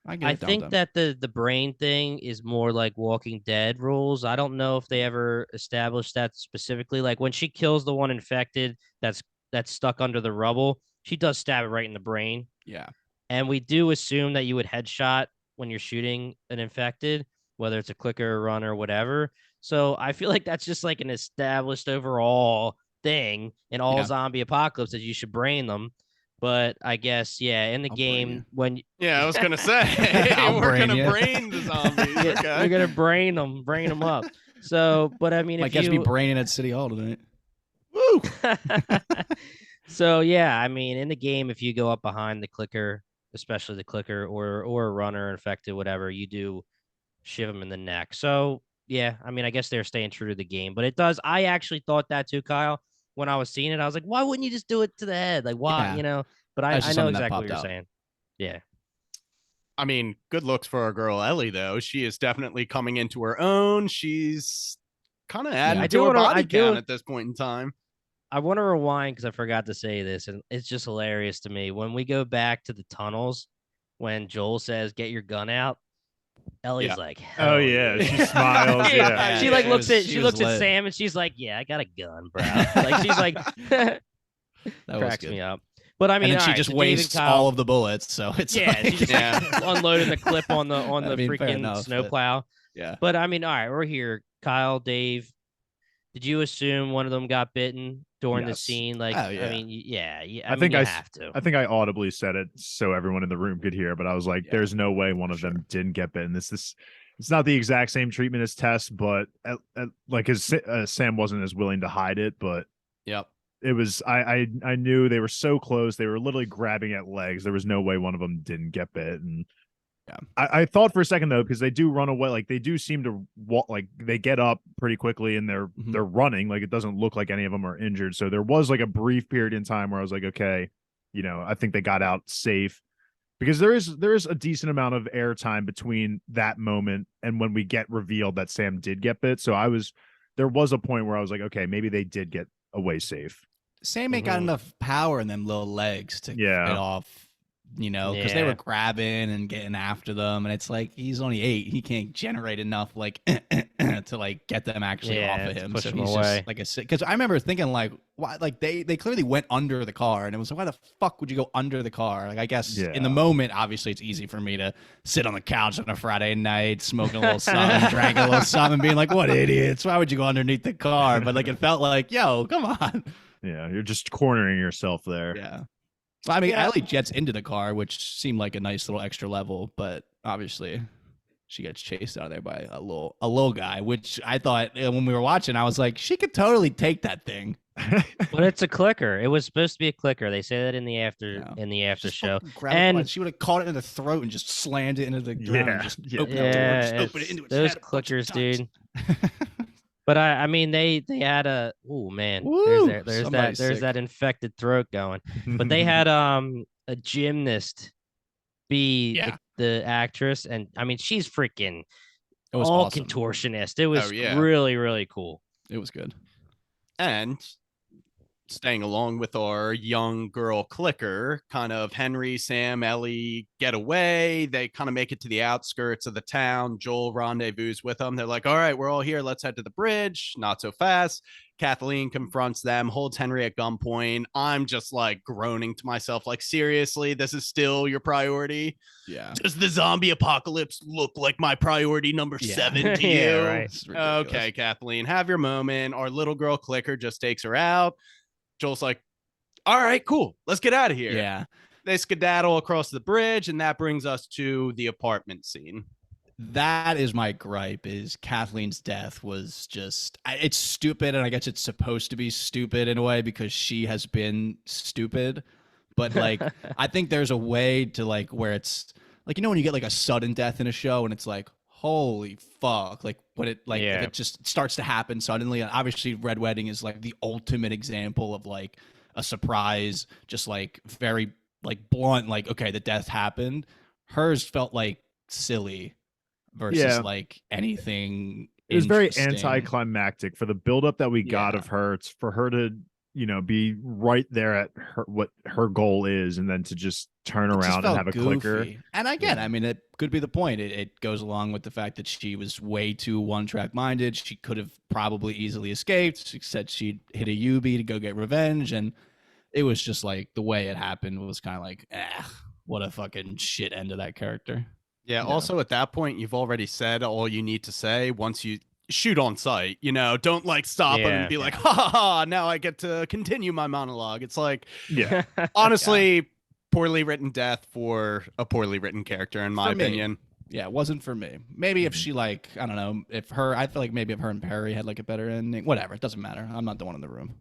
Speaker 4: I get
Speaker 1: I
Speaker 4: it, Dom
Speaker 1: think
Speaker 4: Dom.
Speaker 1: that the brain thing is more like Walking Dead rules. I don't know if they ever established that specifically. Like when she kills the one infected that's stuck under the rubble, she does stab it right in the brain.
Speaker 4: Yeah.
Speaker 1: And we do assume that you would headshot when you're shooting an infected, whether it's a clicker or runner or whatever. So I feel like that's just like an established overall thing in all
Speaker 4: Yeah.
Speaker 1: zombie apocalypse that you should brain them. But I guess, in the
Speaker 4: I'll brain
Speaker 1: game,
Speaker 4: you.
Speaker 1: when
Speaker 2: Yeah, I was gonna say
Speaker 4: I'll
Speaker 2: we're
Speaker 4: brain
Speaker 2: gonna
Speaker 4: you.
Speaker 2: brain the zombies.
Speaker 1: you're
Speaker 2: Okay.
Speaker 1: gonna brain them up. So, but I mean,
Speaker 4: Might
Speaker 1: if
Speaker 4: guess
Speaker 1: you
Speaker 4: be braining at City Hall tonight.
Speaker 2: Woo!
Speaker 1: so yeah, I mean, in the game, if you go up behind the clicker, especially the clicker or a runner infected, whatever, you do shiv them in the neck. So yeah, I mean, I guess they're staying true to the game, but it does. I actually thought that too, Kyle. When I was seeing it, I was like, why wouldn't you just do it to the head? Like, why?
Speaker 4: Yeah.
Speaker 1: But
Speaker 4: That's
Speaker 1: I
Speaker 4: just
Speaker 1: know
Speaker 4: something that
Speaker 1: exactly what
Speaker 4: popped
Speaker 1: you're
Speaker 4: out.
Speaker 1: saying. Yeah.
Speaker 2: I mean, good looks for our girl Ellie, though. She is definitely coming into her own. She's kind of adding
Speaker 1: I
Speaker 2: to
Speaker 1: do
Speaker 2: her
Speaker 1: wanna-
Speaker 2: body
Speaker 1: I do-
Speaker 2: count at this point in time.
Speaker 1: I want to rewind because I forgot to say this, and it's just hilarious to me. When we go back to the tunnels, when Joel says, "Get your gun out," Ellie's
Speaker 2: Yeah.
Speaker 1: like,
Speaker 3: Oh
Speaker 1: "Hell
Speaker 3: yeah,
Speaker 1: yeah."
Speaker 3: she smiles. Yeah,
Speaker 1: She like
Speaker 4: she
Speaker 1: looks
Speaker 4: was-
Speaker 1: at
Speaker 4: she
Speaker 1: she
Speaker 4: was
Speaker 1: looks at
Speaker 4: lit.
Speaker 1: Sam and she's like, "Yeah, I got a gun, bro." Like she's like,
Speaker 4: That was
Speaker 1: cracks
Speaker 4: good.
Speaker 1: me up. But I mean,
Speaker 4: And then she
Speaker 1: alright,
Speaker 4: just
Speaker 1: so Dave and
Speaker 4: wastes
Speaker 1: Kyle-
Speaker 4: all of the bullets, so it's
Speaker 1: Yeah,
Speaker 4: like,
Speaker 1: she just
Speaker 2: Yeah.
Speaker 1: unloading the clip on the
Speaker 4: I mean, fair
Speaker 1: freaking
Speaker 4: enough, but-
Speaker 1: snowplow.
Speaker 4: yeah.
Speaker 1: But I mean, all right, we're here. Kyle, Dave, did you assume one of them got bitten during the
Speaker 3: Yes.
Speaker 1: scene? Like,
Speaker 4: Oh, yeah.
Speaker 1: I mean, yeah. I
Speaker 3: I
Speaker 1: mean,
Speaker 3: think
Speaker 1: you
Speaker 3: I
Speaker 1: have to.
Speaker 3: I think I audibly said it so everyone in the room could hear, but I was like,
Speaker 4: Yeah,
Speaker 3: "There's no way one of them didn't get bitten." It's not the exact same treatment as Tess, but like Sam wasn't as willing to hide it, but
Speaker 4: Yep.
Speaker 3: it was. I knew they were so close; they were literally grabbing at legs. There was no way one of them didn't get bit, and I thought for a second though, because they do run away, like they do seem to walk, like they get up pretty quickly and they're running. Like it doesn't look like any of them are injured. So there was like a brief period in time where I was like, okay, I think they got out safe, because there is a decent amount of airtime between that moment and when we get revealed that Sam did get bit. So there was a point where I was like, okay, maybe they did get away safe.
Speaker 4: Sam ain't got enough power in them little legs to fight off, because they were grabbing and getting after them, and it's like he's only 8. He can't generate enough to get them actually off of him. So he's just like because I remember thinking like, why, like they clearly went under the car, and it was like, why the fuck would you go under the car? Like I guess in the moment, obviously it's easy for me to sit on the couch on a Friday night, smoking a little something, drinking a little something, being like, what idiots? Why would you go underneath the car? But like it felt like, yo, come on.
Speaker 3: Yeah, you're just cornering yourself there.
Speaker 4: Yeah. Well, I mean, Ellie jets into the car, which seemed like a nice little extra level, but obviously she gets chased out of there by a little guy, which I thought when we were watching, I was like, she could totally take that thing.
Speaker 1: But it's a clicker. It was supposed to be a clicker. They say that in the after show.
Speaker 4: And she would have caught it in the throat and just slammed it into the ground. Open it into its
Speaker 1: those
Speaker 4: head
Speaker 1: clickers, dude. But I mean, they had a man. There's that infected throat going. But they had a gymnast be the actress, and I mean, she's freaking all awesome. Contortionist. It was really, really cool.
Speaker 4: It was good.
Speaker 2: And staying along with our young girl clicker, kind of Henry, Sam, Ellie get away. They kind of make it to the outskirts of the town. Joel rendezvous with them. They're like, all right, we're all here. Let's head to the bridge. Not so fast. Kathleen confronts them, holds Henry at gunpoint. I'm just like groaning to myself, like, seriously, this is still your priority?
Speaker 4: Yeah.
Speaker 2: Does the zombie apocalypse look like my priority number 7 to you?
Speaker 1: Yeah, right.
Speaker 2: Okay, Kathleen, have your moment. Our little girl clicker just takes her out. Joel's like, all right, cool. Let's get out of here.
Speaker 4: Yeah.
Speaker 2: They skedaddle across the bridge, and that brings us to the apartment scene.
Speaker 4: That is my gripe, is Kathleen's death was just, it's stupid, and I guess it's supposed to be stupid in a way because she has been stupid. But like, I think there's a way to like where it's like, when you get like a sudden death in a show and it's like, holy fuck, like when it like if it just starts to happen suddenly. And obviously Red Wedding is like the ultimate example of like a surprise, just like very like blunt, like, okay, the death happened. Hers felt like silly versus like anything.
Speaker 3: It was very anticlimactic for the buildup that we got of her. It's for her to be right there at what her goal is, and then to just turn around and have a clicker.
Speaker 4: And again, I mean, it could be the point. It goes along with the fact that she was way too one-track minded. She could have probably easily escaped. She said she'd hit a UB to go get revenge, and it was just like the way it happened was kind of like, what a fucking shit end of that character.
Speaker 2: Yeah. Also, at that point, you've already said all you need to say. Once you shoot on sight, don't like stop them and be like, ha ha ha, now I get to continue my monologue. It's like, honestly, poorly written death for a poorly written character, in my opinion.
Speaker 4: Yeah, it wasn't for me. Maybe if she like, I don't know, I feel like maybe if her and Perry had like a better ending, whatever, it doesn't matter. I'm not the one in the room.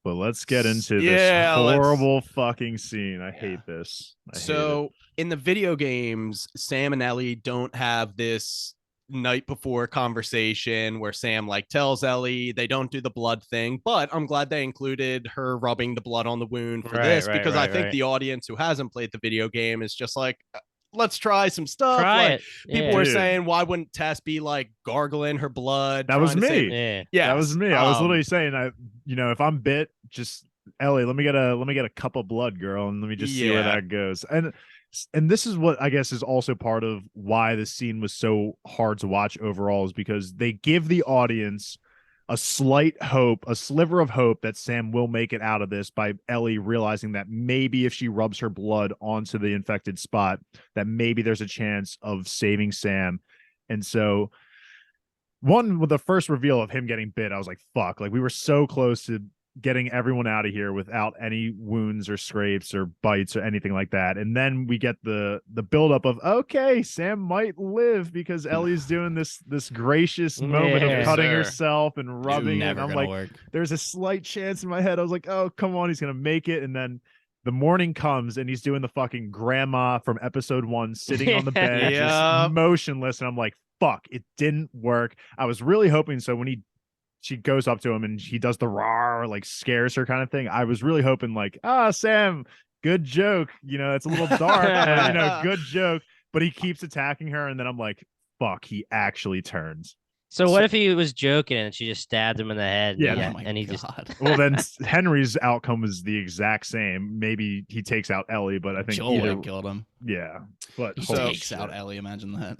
Speaker 3: But let's get into this horrible fucking scene. I hate this.
Speaker 2: In the video games, Sam and Ellie don't have this night before conversation where Sam like tells Ellie. They don't do the blood thing, but I'm glad they included her rubbing the blood on the wound for this, because I think the audience who hasn't played the video game is just like, let's try some stuff. People were saying, why wouldn't Tess be like gargling her blood?
Speaker 3: That was me. That was me. I was literally saying, if I'm bit, just Ellie, let me get a cup of blood, girl, and let me just see where that goes. And this is what I guess is also part of why the scene was so hard to watch overall, is because they give the audience a slight hope, a sliver of hope that Sam will make it out of this by Ellie realizing that maybe if she rubs her blood onto the infected spot, that maybe there's a chance of saving Sam. And so with the first reveal of him getting bit, I was like, fuck, like we were so close to getting everyone out of here without any wounds or scrapes or bites or anything like that. And then we get the buildup of, okay, Sam might live because Ellie's doing this gracious moment of cutting herself and rubbing. And I'm like, there's a slight chance in my head. I was like, oh, come on, he's gonna make it. And then The morning comes and he's doing the fucking grandma from episode 1, sitting on the bed,
Speaker 2: Yep.
Speaker 3: just motionless. And I'm like, fuck, it didn't work. I was really hoping so when she goes up to him and he does the roar, like scares her kind of thing. I was really hoping like, Sam, good joke. It's a little dark, but good joke. But he keeps attacking her. And then I'm like, fuck, he actually turns.
Speaker 1: So what if he was joking and she just stabbed him in the head?
Speaker 3: Yeah,
Speaker 1: and he just.
Speaker 3: Well, then Henry's outcome was the exact same. Maybe he takes out Ellie, but I think
Speaker 4: Joel would have killed him.
Speaker 3: Yeah, but
Speaker 4: he takes out Ellie. Imagine that.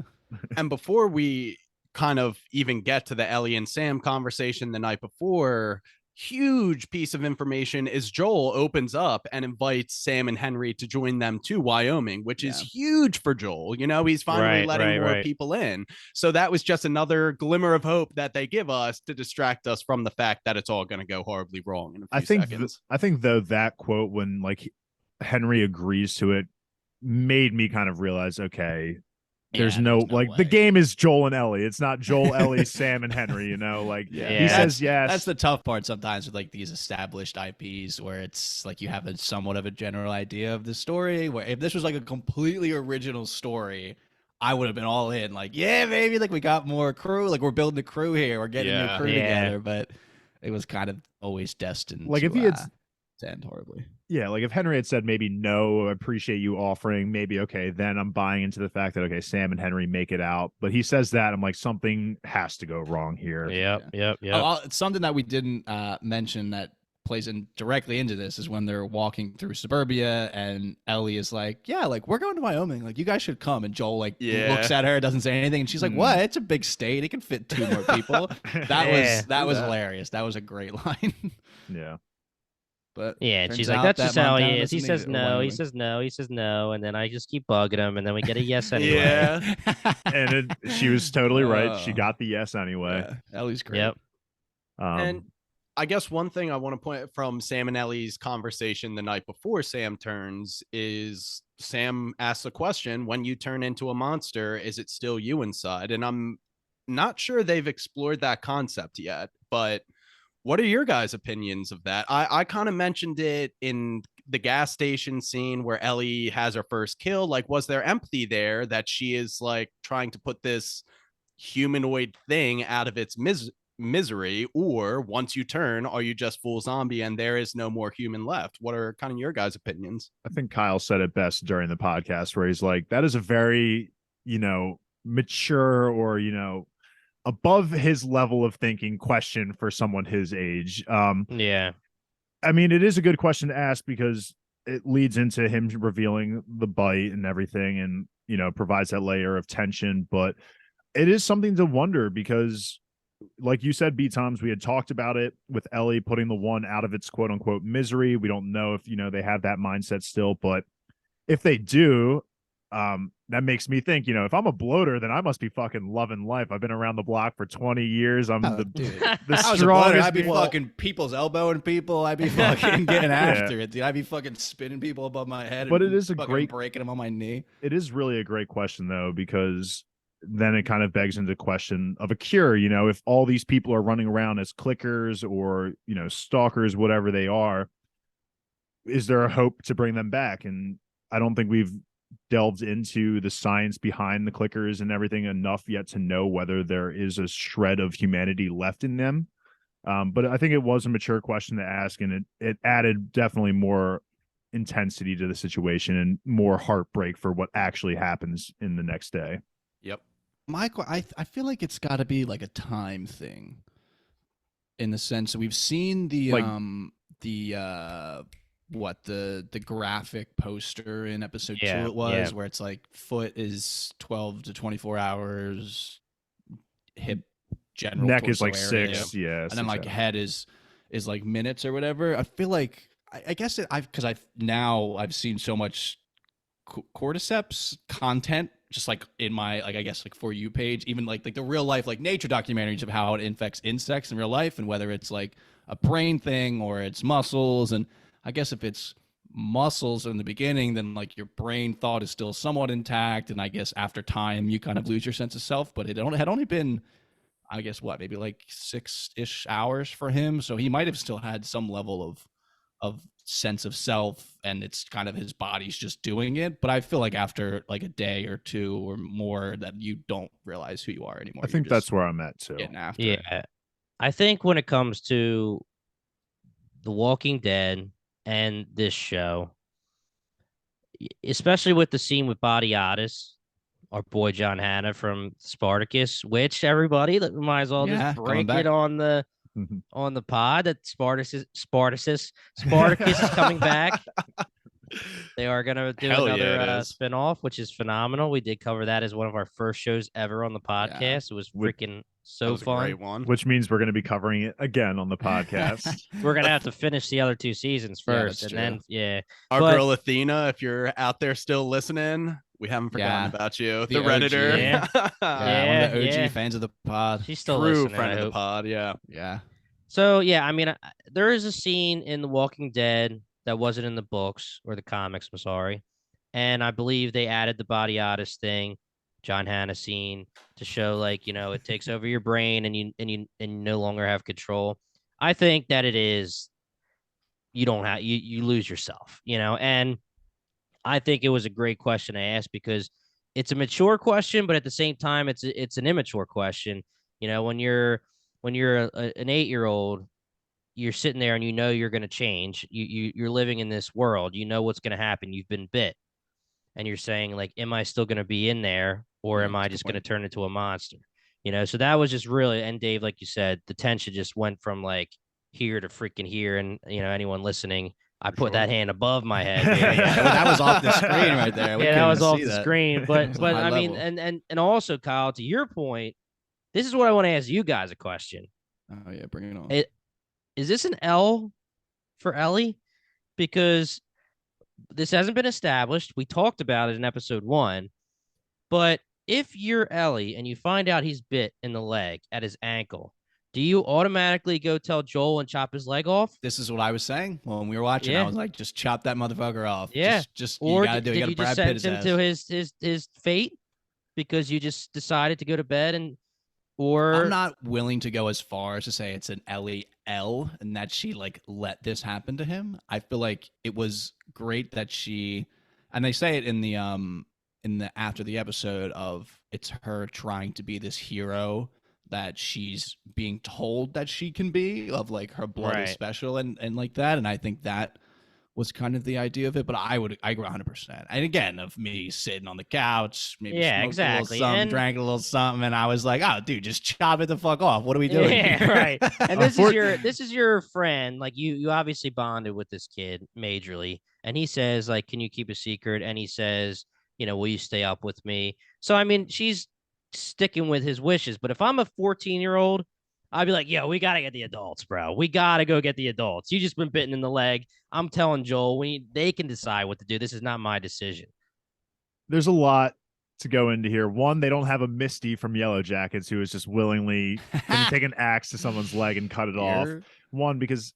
Speaker 2: And before we kind of even get to the Ellie and Sam conversation the night before, huge piece of information is Joel opens up and invites Sam and Henry to join them to Wyoming, which is huge for Joel. He's finally letting more people in. So that was just another glimmer of hope that they give us to distract us from the fact that it's all going to go horribly wrong in a few seconds.
Speaker 3: I think though that quote, when like Henry agrees to it, made me kind of realize, okay, there's no way. The game is Joel and Ellie. It's not Joel, Ellie, Sam, and Henry, he says yes.
Speaker 4: That's the tough part sometimes with like these established IPs where it's like you have a somewhat of a general idea of the story, where if this was like a completely original story, I would have been all in, like, yeah, maybe like we got more crew, like we're building a crew here, we're getting a new crew together, but it was kind of always destined
Speaker 3: if he had
Speaker 4: to end horribly.
Speaker 3: Yeah, like if Henry had said maybe no, I appreciate you offering, maybe okay, then I'm buying into the fact that okay, Sam and Henry make it out. But he says that, I'm like, something has to go wrong here.
Speaker 1: Yep.
Speaker 4: Something that we didn't mention that plays in directly into this is when they're walking through suburbia and Ellie is like, yeah, like we're going to Wyoming, like you guys should come. And Joel like looks at her, doesn't say anything, and she's like, what? It's a big state, it can fit 2 more people. That was hilarious. That was a great line.
Speaker 3: Yeah.
Speaker 4: But
Speaker 1: and she's like, that's just how he is. He says no, he says no, and then I just keep bugging him, and then we get a yes anyway.
Speaker 3: And she was totally right. She got the yes anyway.
Speaker 4: Ellie's great.
Speaker 1: Yep.
Speaker 2: And I guess one thing I want to point from Sam and Ellie's conversation the night before Sam turns is Sam asks a question: when you turn into a monster, is it still you inside? And I'm not sure they've explored that concept yet, but what are your guys' opinions of that? I kind of mentioned it in the gas station scene where Ellie has her first kill. Like, was there empathy there that she is like trying to put this humanoid thing out of its misery? Or once you turn, are you just full zombie and there is no more human left? What are kind of your guys' opinions?
Speaker 3: I think Kyle said it best during the podcast where he's like, that is a very, mature or, above his level of thinking question for someone his age. I mean, it is a good question to ask because it leads into him revealing the bite and everything and, provides that layer of tension. But it is something to wonder because, like you said, B-Toms, we had talked about it with Ellie putting the one out of its quote unquote misery. We don't know if, they have that mindset still, but if they do, that makes me think, if I'm a bloater, then I must be fucking loving life. I've been around the block for 20 years. I'm the strongest.
Speaker 4: I'd be fucking people's elbowing people. I'd be fucking getting after it, dude. I'd be fucking spinning people above my head.
Speaker 3: But it is a great
Speaker 4: breaking them on my knee.
Speaker 3: It is really a great question though, because then it kind of begs into question of a cure. If all these people are running around as clickers or, stalkers, whatever they are, is there a hope to bring them back? And I don't think we've delved into the science behind the clickers and everything enough yet to know whether there is a shred of humanity left in them. But I think it was a mature question to ask, and it added definitely more intensity to the situation and more heartbreak for what actually happens in the next day.
Speaker 2: Yep.
Speaker 4: Michael, I feel like it's got to be like a time thing in the sense that we've seen the graphic poster in episode 2 it was where it's like foot is 12 to 24 hours, hip general
Speaker 3: neck is like
Speaker 4: area,
Speaker 3: 6
Speaker 4: and then like head is like minutes or whatever. I feel like I guess because I've seen so much cordyceps content just like in my I guess like For You page, even like the real life like nature documentaries of how it infects insects in real life and whether it's like a brain thing or it's muscles. And I guess if it's muscles in the beginning, then like your brain thought is still somewhat intact. And I guess after time, you kind of lose your sense of self. But it had only been, I guess, maybe like 6-ish hours for him. So he might have still had some level of sense of self, and it's kind of his body's just doing it. But I feel like after like a day or two or more that you don't realize who you are anymore.
Speaker 3: I think that's where I'm at too.
Speaker 4: Getting after.
Speaker 1: Yeah. I think when it comes to The Walking Dead and this show, especially with the scene with Badiatis, our boy John Hannah from Spartacus, which everybody might as well just break it on the pod that Spartacus is coming back. They are gonna do another spinoff, which is phenomenal. We did cover that as one of our first shows ever on the podcast. Yeah. It was freaking so fun. A great
Speaker 3: one. Which means we're going to be covering it again on the podcast.
Speaker 1: We're going to have to finish the other 2 seasons first, and then
Speaker 2: our girl Athena, if you're out there still listening, we haven't forgotten about you. The Redditor.
Speaker 4: One of the OG fans of the pod.
Speaker 1: She's still
Speaker 2: true
Speaker 1: listening,
Speaker 2: friend of the pod. Yeah.
Speaker 1: So yeah, I mean, there is a scene in The Walking Dead that wasn't in the books or the comics. I'm sorry, and I believe they added the Badiatis thing, John Hannah scene, to show like, you know, it takes over your brain and you no longer have control. I think that it is, you don't have, you lose yourself, you know. And I think it was a great question to ask because it's a mature question, but at the same time, it's an immature question. You know, when you're an 8-year-old, you're sitting there and you know you're going to change. You're living in this world. You know what's going to happen. You've been bit, and you're saying like, am I still going to be in there, or am I just going to turn into a monster? You know, so that was just really, and Dave, like you said, the tension just went from like here to freaking here. And, you know, anyone listening, I put that hand above my head.
Speaker 4: That was off the screen right there.
Speaker 1: That was off the screen. But I mean, and also, Kyle, to your point, this is what I want to ask you guys a question.
Speaker 4: Oh yeah, bring it on.
Speaker 1: Is this an L for Ellie? Because this hasn't been established. We talked about it in episode 1. But if you're Ellie and you find out he's bit in the leg at his ankle, do you automatically go tell Joel and chop his leg off?
Speaker 4: This is what I was saying when we were watching. I was like, just chop that motherfucker off.
Speaker 1: Yeah.
Speaker 4: Just
Speaker 1: or
Speaker 4: you gotta do it.
Speaker 1: Did you just sentence him to his fate because you just decided to go to bed? Or
Speaker 4: I'm not willing to go as far as to say it's an Ellie L and that she like let this happen to him. I feel like it was great that she, and they say it in the after the episode of it's her trying to be this hero that she's being told that she can be, of like her blood is special and like that. And I think that was kind of the idea of it, but I agree 100%. And again, of me sitting on the couch, maybe smoked a little something, drank a little something, and I was like, "Oh, dude, just chop it the fuck off. What are we doing?"
Speaker 1: Yeah, right. And this is your friend. Like you obviously bonded with this kid majorly, and he says like, "Can you keep a secret?" And he says, "You know, will you stay up with me?" So I mean, she's sticking with his wishes. But if I'm a 14-year-old, I'd be like, yo, we got to get the adults, bro. We got to go get the adults. You just been bitten in the leg. I'm telling Joel, they can decide what to do. This is not my decision.
Speaker 3: There's a lot to go into here. One, they don't have a Misty from Yellow Jackets who is just willingly going to take an axe to someone's leg and cut it off. One, because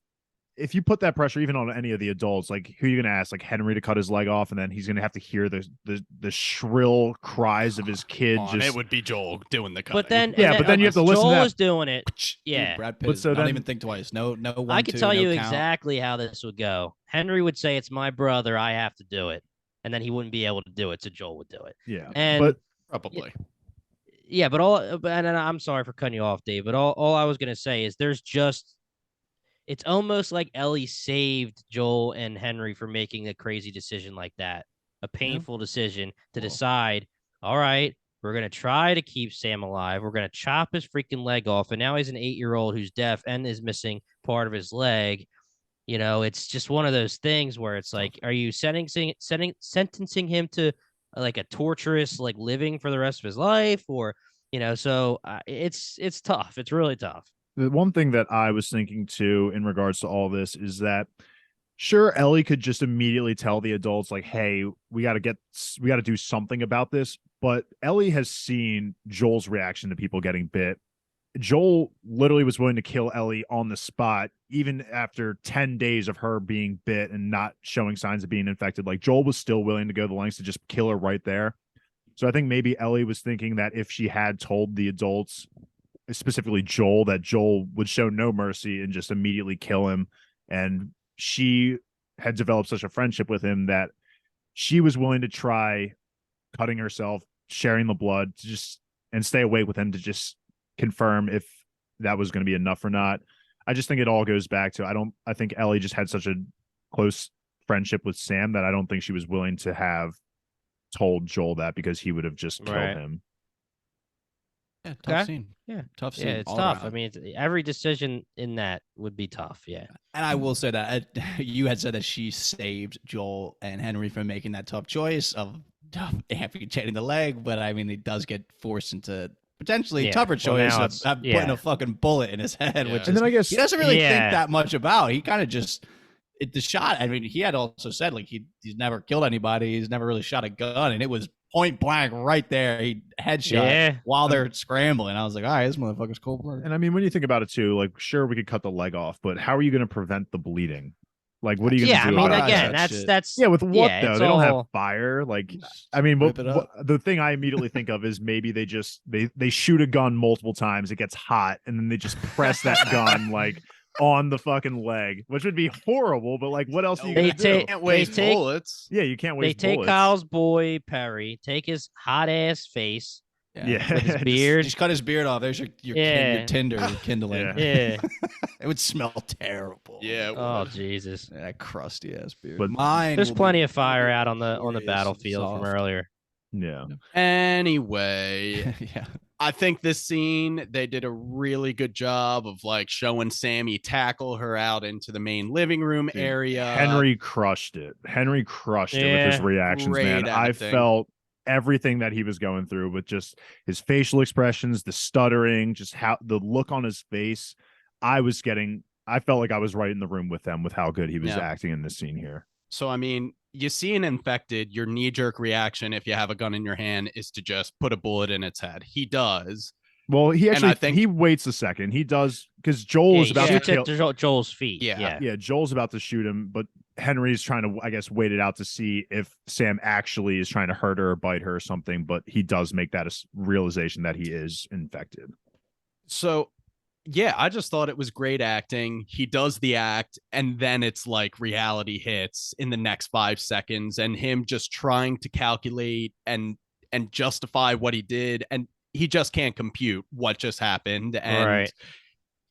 Speaker 3: if you put that pressure even on any of the adults, like who are you going to ask? Like Henry to cut his leg off, and then he's going to have to hear the shrill cries of his kid.
Speaker 2: It would be Joel doing the cutting.
Speaker 1: But then,
Speaker 3: you have to listen.
Speaker 1: Joel
Speaker 3: to
Speaker 1: is doing it. Yeah,
Speaker 4: dude, Brad Pitt. Don't even think twice. No.
Speaker 1: I could tell you exactly how this would go. Henry would say, "It's my brother. I have to do it," and then he wouldn't be able to do it, so Joel would do it.
Speaker 3: Yeah,
Speaker 1: but
Speaker 2: probably.
Speaker 1: Yeah, but and I'm sorry for cutting you off, Dave. But all I was going to say is it's almost like Ellie saved Joel and Henry for making a crazy decision like that, a painful decision to decide, all right, we're going to try to keep Sam alive. We're going to chop his freaking leg off. And now he's an 8-year-old who's deaf and is missing part of his leg. You know, it's just one of those things where it's like, are you sentencing him to like a torturous, like living for the rest of his life? Or, you know, so it's tough. It's really tough.
Speaker 3: The one thing that I was thinking too in regards to all this is that sure, Ellie could just immediately tell the adults like, hey, we got to do something about this. But Ellie has seen Joel's reaction to people getting bit. Joel literally was willing to kill Ellie on the spot, even after 10 days of her being bit and not showing signs of being infected. Like Joel was still willing to go the lengths to just kill her right there. So I think maybe Ellie was thinking that if she had told the adults, specifically Joel, that Joel would show no mercy and just immediately kill him and she had developed such a friendship with him that she was willing to try cutting herself, sharing the blood to just and stay awake with him to just confirm if that was going to be enough or not. I just think it all goes back to I think Ellie just had such a close friendship with Sam that I don't think she was willing to have told Joel that because he would have just killed him.
Speaker 4: Yeah, tough scene.
Speaker 1: Yeah,
Speaker 4: tough scene.
Speaker 1: Yeah, it's tough. Around. I mean, every decision in that would be tough. Yeah,
Speaker 4: and I will say that you had said that she saved Joel and Henry from making that tough choice of amputating the leg, but I mean, he does get forced into potentially tougher choice of putting a fucking bullet in his head, which
Speaker 3: and then I guess
Speaker 4: he doesn't really think that much about. He kind of just the shot. I mean, he had also said like he's never killed anybody. He's never really shot a gun, and it was point blank right there. He headshot while they're scrambling. I was like, all right, this motherfucker's cold-blooded.
Speaker 3: And I mean, when you think about it too, like, sure, we could cut the leg off, but how are you going to prevent the bleeding? Like, what are you going to do?
Speaker 1: Yeah, I mean, again, that's
Speaker 3: with what though? They don't have fire. Like, I mean, the thing I immediately think of is maybe they shoot a gun multiple times. It gets hot, and then they just press that gun like on the fucking leg, which would be horrible. But like, what else are you going to do?
Speaker 2: You can't waste bullets.
Speaker 3: Yeah, you can't waste bullets.
Speaker 1: They take Kyle's boy Perry, take his hot ass face.
Speaker 3: Yeah.
Speaker 1: With his beard.
Speaker 4: Just cut his beard off. There's your Tinder, your kindling.
Speaker 1: Yeah.
Speaker 4: It would smell terrible.
Speaker 2: Yeah.
Speaker 1: Oh Jesus.
Speaker 4: That crusty ass beard.
Speaker 3: But
Speaker 4: mine.
Speaker 1: There's plenty of fire out on the battlefield from earlier.
Speaker 3: Yeah.
Speaker 2: Anyway.
Speaker 4: Yeah.
Speaker 2: I think this scene, they did a really good job of like showing Sammy tackle her out into the main living room area.
Speaker 3: Henry crushed it. Henry crushed it with his reactions, man. I felt everything that he was going through with just his facial expressions, the stuttering, just how the look on his face. I felt like I was right in the room with them with how good he was acting in this scene here.
Speaker 2: So, I mean, you see an infected, your knee-jerk reaction if you have a gun in your hand is to just put a bullet in its head. He does.
Speaker 3: Well, he actually he waits a second. He does because Joel is about to kill
Speaker 1: Joel's feet.
Speaker 3: Yeah, Joel's about to shoot him, but Henry's trying to, I guess, wait it out to see if Sam actually is trying to hurt her or bite her or something. But he does make that a realization that he is infected.
Speaker 2: So, yeah, I just thought it was great acting. He does the act, and then it's like reality hits in the next 5 seconds, and him just trying to calculate and justify what he did, and he just can't compute what just happened, and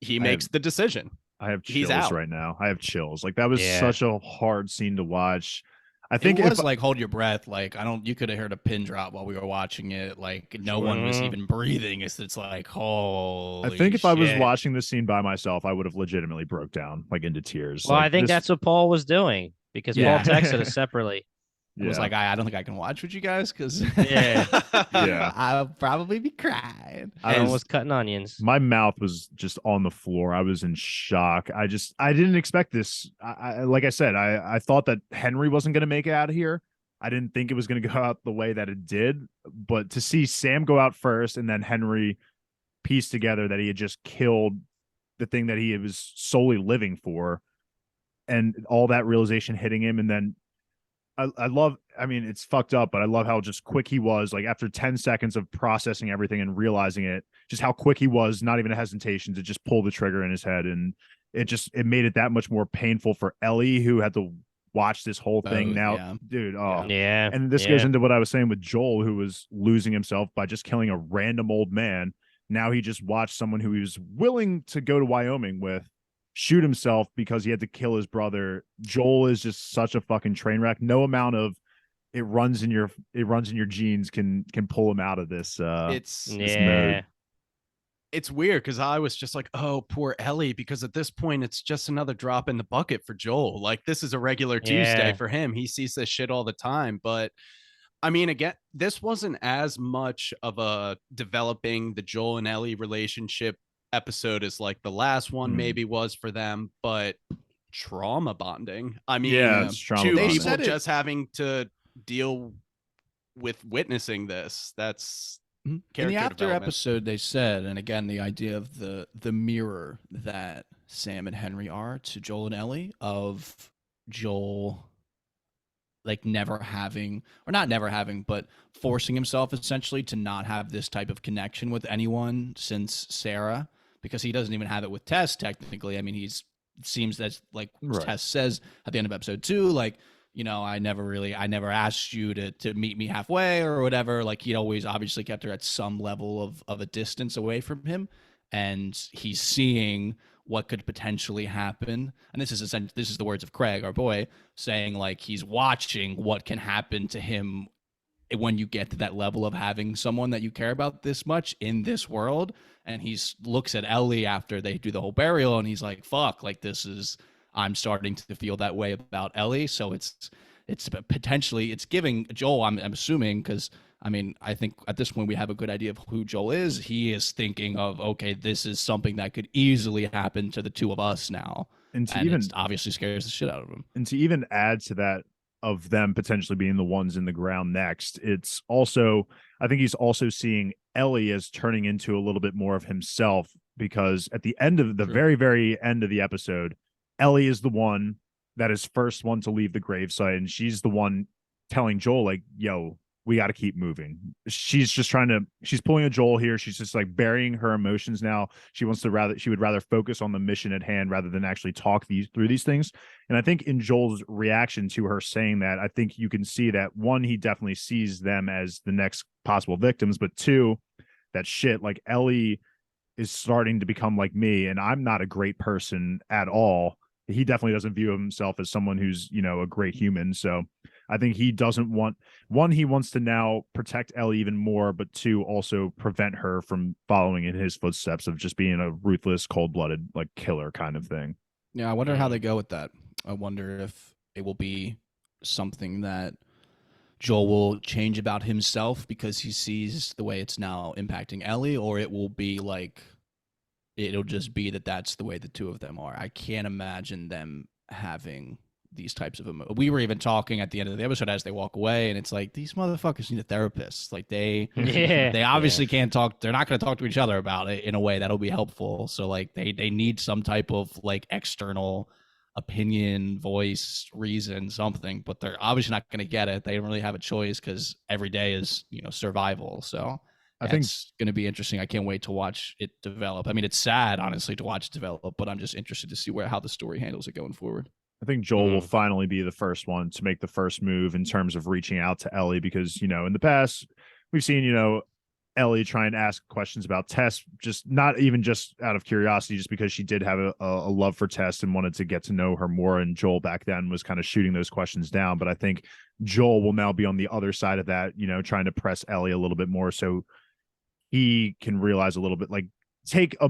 Speaker 2: he makes the decision.
Speaker 3: I have chills right now. I have chills. Like, that was such a hard scene to watch. I think
Speaker 4: it was like hold your breath. Like you could have heard a pin drop while we were watching it. Like no one was even breathing. It's like, holy
Speaker 3: I think if
Speaker 4: shit.
Speaker 3: I was watching this scene by myself, I would have legitimately broke down like into tears.
Speaker 1: Well,
Speaker 3: like,
Speaker 1: I think that's what Paul was doing because Paul texted us separately.
Speaker 4: It was like, I don't think I can watch with you guys because I'll probably be crying.
Speaker 1: I was cutting onions.
Speaker 3: My mouth was just on the floor. I was in shock. I didn't expect this. Like I said, I thought that Henry wasn't going to make it out of here. I didn't think it was going to go out the way that it did. But to see Sam go out first and then Henry piece together that he had just killed the thing that he was solely living for, and all that realization hitting him, and then I love, I mean, it's fucked up, but I love how just quick he was. Like after 10 seconds of processing everything and realizing it, just how quick he was, not even a hesitation to just pull the trigger in his head. And it made it that much more painful for Ellie, who had to watch this whole thing dude. Oh,
Speaker 1: yeah.
Speaker 3: And this goes into what I was saying with Joel, who was losing himself by just killing a random old man. Now he just watched someone who he was willing to go to Wyoming with shoot himself because he had to kill his brother. Joel is just such a fucking train wreck. No amount of it runs in your genes can pull him out of this. This mode.
Speaker 2: It's weird because I was just like, oh, poor Ellie, because at this point it's just another drop in the bucket for Joel. Like this is a regular Tuesday for him. He sees this shit all the time. But I mean, again, this wasn't as much of a developing the Joel and Ellie relationship episode as like the last one maybe was for them, but trauma bonding. I mean,
Speaker 3: it's trauma
Speaker 2: two
Speaker 3: bonding.
Speaker 2: people just having to deal with witnessing this. That's
Speaker 4: in the after episode they said, and again, the idea of the mirror that Sam and Henry are to Joel and Ellie, of Joel like never having, or not never having, but forcing himself essentially to not have this type of connection with anyone since Sarah, because he doesn't even have it with Tess technically. I mean, he's it seems that like
Speaker 3: Right.
Speaker 4: Tess says at the end of episode 2, like, you know, I never asked you to meet me halfway or whatever. Like, he always obviously kept her at some level of a distance away from him, and he's seeing what could potentially happen. And this is the words of Craig, our boy, saying like he's watching what can happen to him when you get to that level of having someone that you care about this much in this world. And he looks at Ellie after they do the whole burial, and he's like, fuck, like I'm starting to feel that way about Ellie. So it's potentially, it's giving Joel, I'm assuming, because I mean, I think at this point we have a good idea of who Joel is. He is thinking of, okay, this is something that could easily happen to the two of us now.
Speaker 3: And
Speaker 4: it obviously scares the shit out of him.
Speaker 3: And to even add to that, of them potentially being the ones in the ground next, it's also, I think he's also seeing Ellie as turning into a little bit more of himself, because at the end of the very, very end of the episode, Ellie is the one that is first one to leave the gravesite, and she's the one telling Joel, like, yo, we got to keep moving. She's pulling a Joel here. She's just like burying her emotions now. She would rather focus on the mission at hand rather than actually talk through these things. And I think in Joel's reaction to her saying that, I think you can see that, one, he definitely sees them as the next possible victims, but two, that shit, like, Ellie is starting to become like me, and I'm not a great person at all. He definitely doesn't view himself as someone who's, you know, a great human. So I think he doesn't want, one, he wants to now protect Ellie even more, but two, also prevent her from following in his footsteps of just being a ruthless, cold-blooded, like, killer kind of thing.
Speaker 4: Yeah, I wonder how they go with that. I wonder if it will be something that Joel will change about himself because he sees the way it's now impacting Ellie, or it will be like, it'll just be that that's the way the two of them are. I can't imagine them having these types of emotions. We were even talking at the end of the episode as they walk away, and it's like, these motherfuckers need a therapist. Like, they obviously can't talk. They're not going to talk to each other about it in a way that'll be helpful. So like they need some type of like external opinion, voice, reason, something, but they're obviously not going to get it. They don't really have a choice because every day is, you know, survival. So I think it's going to be interesting. I can't wait to watch it develop. I mean, it's sad, honestly, to watch it develop, but I'm just interested to see how the story handles it going forward.
Speaker 3: I think Joel will finally be the first one to make the first move in terms of reaching out to Ellie, because, you know, in the past we've seen, you know, Ellie try and ask questions about Tess, just not even just out of curiosity, just because she did have a love for Tess and wanted to get to know her more. And Joel back then was kind of shooting those questions down. But I think Joel will now be on the other side of that, you know, trying to press Ellie a little bit more so he can realize a little bit, like, take a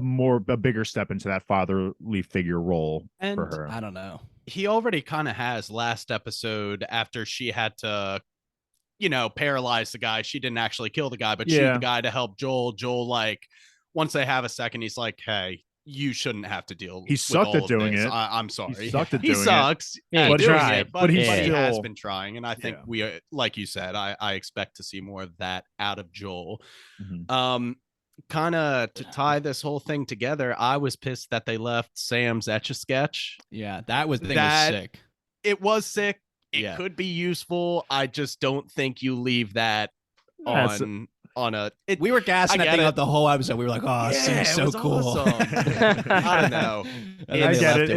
Speaker 3: bigger step into that fatherly figure role for her.
Speaker 4: I don't know.
Speaker 2: He already kind of has last episode after she had to, you know, paralyze the guy. She didn't actually kill the guy, but shoot the guy to help Joel. Joel, like, once they have a second, he's like, hey, you shouldn't have to deal
Speaker 3: he sucked at doing it.
Speaker 2: I'm sorry.
Speaker 3: He sucked at doing
Speaker 2: it. He sucks.
Speaker 1: Yeah,
Speaker 2: but
Speaker 1: he tried.
Speaker 3: But he
Speaker 2: has been trying. And I think
Speaker 3: Yeah.
Speaker 2: like you said, I expect to see more of that out of Joel.
Speaker 3: Mm-hmm.
Speaker 2: Kind of to tie this whole thing together, I was pissed that they left Sam's Etch-a-Sketch.
Speaker 4: Yeah, that was sick.
Speaker 2: It was sick. It could be useful. I just don't think you leave that on a.
Speaker 4: We were gassing that thing out the whole episode. We were like, "Oh, Sam's so cool."
Speaker 2: Awesome. I don't know.
Speaker 3: I get it.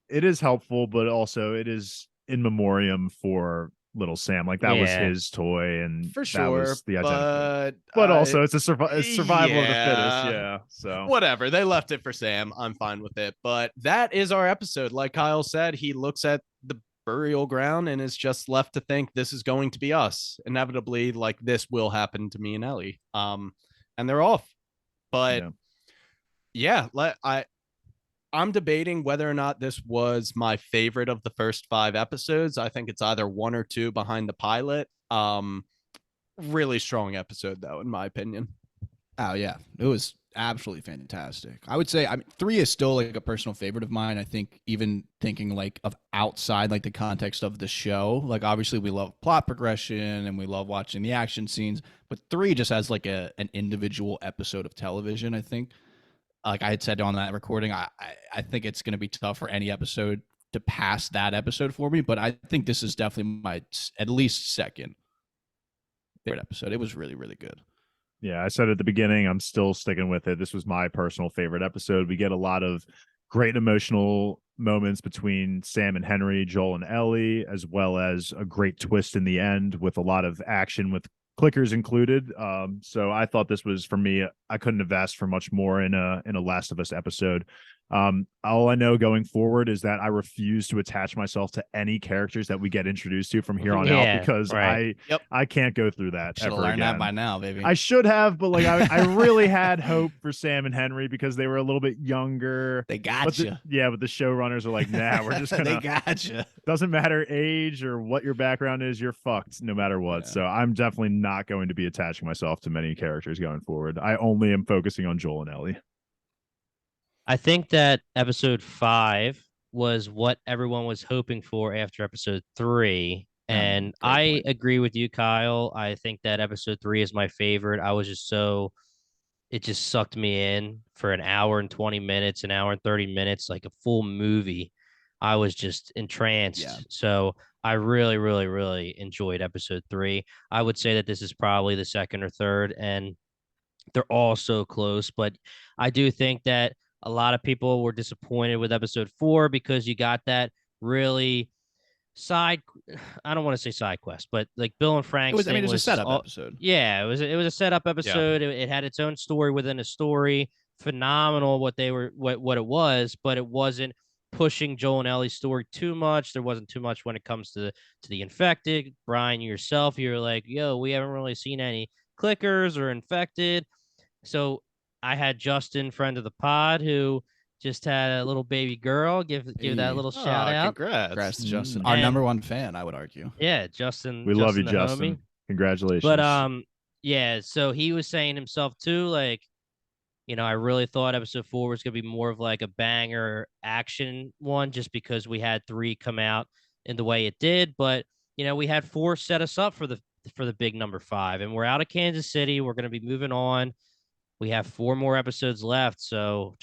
Speaker 3: It is helpful, but also it is in memoriam for little Sam. Like, that was his toy, and
Speaker 2: for sure,
Speaker 3: that was the identity. But also it's a survival of the fittest. Yeah. So
Speaker 2: whatever, they left it for Sam. I'm fine with it. But that is our episode. Like Kyle said, he looks at the burial ground and is just left to think, this is going to be us. Inevitably, like, this will happen to me and Ellie. And they're off. But I'm debating whether or not this was my favorite of the first 5 episodes. I think it's either 1 or 2 behind the pilot. Really strong episode, though, in my opinion.
Speaker 4: Oh, yeah. It was absolutely fantastic. I would say 3 is still like a personal favorite of mine. I think even thinking like of outside like the context of the show, like obviously we love plot progression and we love watching the action scenes, but 3 just has like an individual episode of television, I think. Like I had said on that recording, I think it's going to be tough for any episode to pass that episode for me, but I think this is definitely my at least second favorite episode. It was really, really good.
Speaker 3: Yeah, I said at the beginning, I'm still sticking with it. This was my personal favorite episode. We get a lot of great emotional moments between Sam and Henry, Joel and Ellie, as well as a great twist in the end with a lot of action with clickers included. So I thought this was, for me, I couldn't have asked for much more in a Last of Us episode. All I know going forward is that I refuse to attach myself to any characters that we get introduced to from here on out, because
Speaker 1: right.
Speaker 3: I can't go through that
Speaker 4: Should have
Speaker 3: ever
Speaker 4: learned
Speaker 3: again.
Speaker 4: that by now, baby.
Speaker 3: I should have, but like I really had hope for Sam and Henry because they were a little bit younger.
Speaker 4: They got you.
Speaker 3: Yeah, but the showrunners are like, nah, we're just gonna.
Speaker 4: They got you.
Speaker 3: Doesn't matter age or what your background is, you're fucked no matter what.
Speaker 4: Yeah.
Speaker 3: So I'm definitely not going to be attaching myself to many characters going forward. I only am focusing on Joel and Ellie.
Speaker 1: I think that episode 5 was what everyone was hoping for after episode 3. And I
Speaker 4: point.
Speaker 1: agree with you, Kyle. I think that episode 3 is my favorite. I was just it just sucked me in for an hour and 20 minutes, an hour and 30 minutes, like a full movie. I was just entranced.
Speaker 4: Yeah.
Speaker 1: So I really, really, really enjoyed episode 3. I would say that this is probably the second or third, and they're all so close. But I do think that a lot of people were disappointed with episode 4 because you got that really side. I don't want to say side quest, but like Bill and Frank's
Speaker 4: It was a setup
Speaker 1: all,
Speaker 4: episode.
Speaker 1: Yeah, it was a setup episode. It had its own story within a story. Phenomenal what it was, but it wasn't pushing Joel and Ellie's story too much. There wasn't too much when it comes to the infected. Brian, yourself, you're like, yo, we haven't really seen any clickers or infected. So I had Justin, friend of the pod, who just had a little baby girl. Give that little shout out.
Speaker 2: Congrats
Speaker 4: to Justin, our number one fan, I would argue.
Speaker 1: Yeah, Justin.
Speaker 3: We love you,
Speaker 1: the
Speaker 3: Justin.
Speaker 1: homie.
Speaker 3: Congratulations.
Speaker 1: But yeah. So he was saying himself too, like, I really thought episode 4 was gonna be more of like a banger action one, just because we had 3 come out in the way it did. But we had 4 set us up for the big number 5, and we're out of Kansas City. We're gonna be moving on. We have 4 more episodes left, so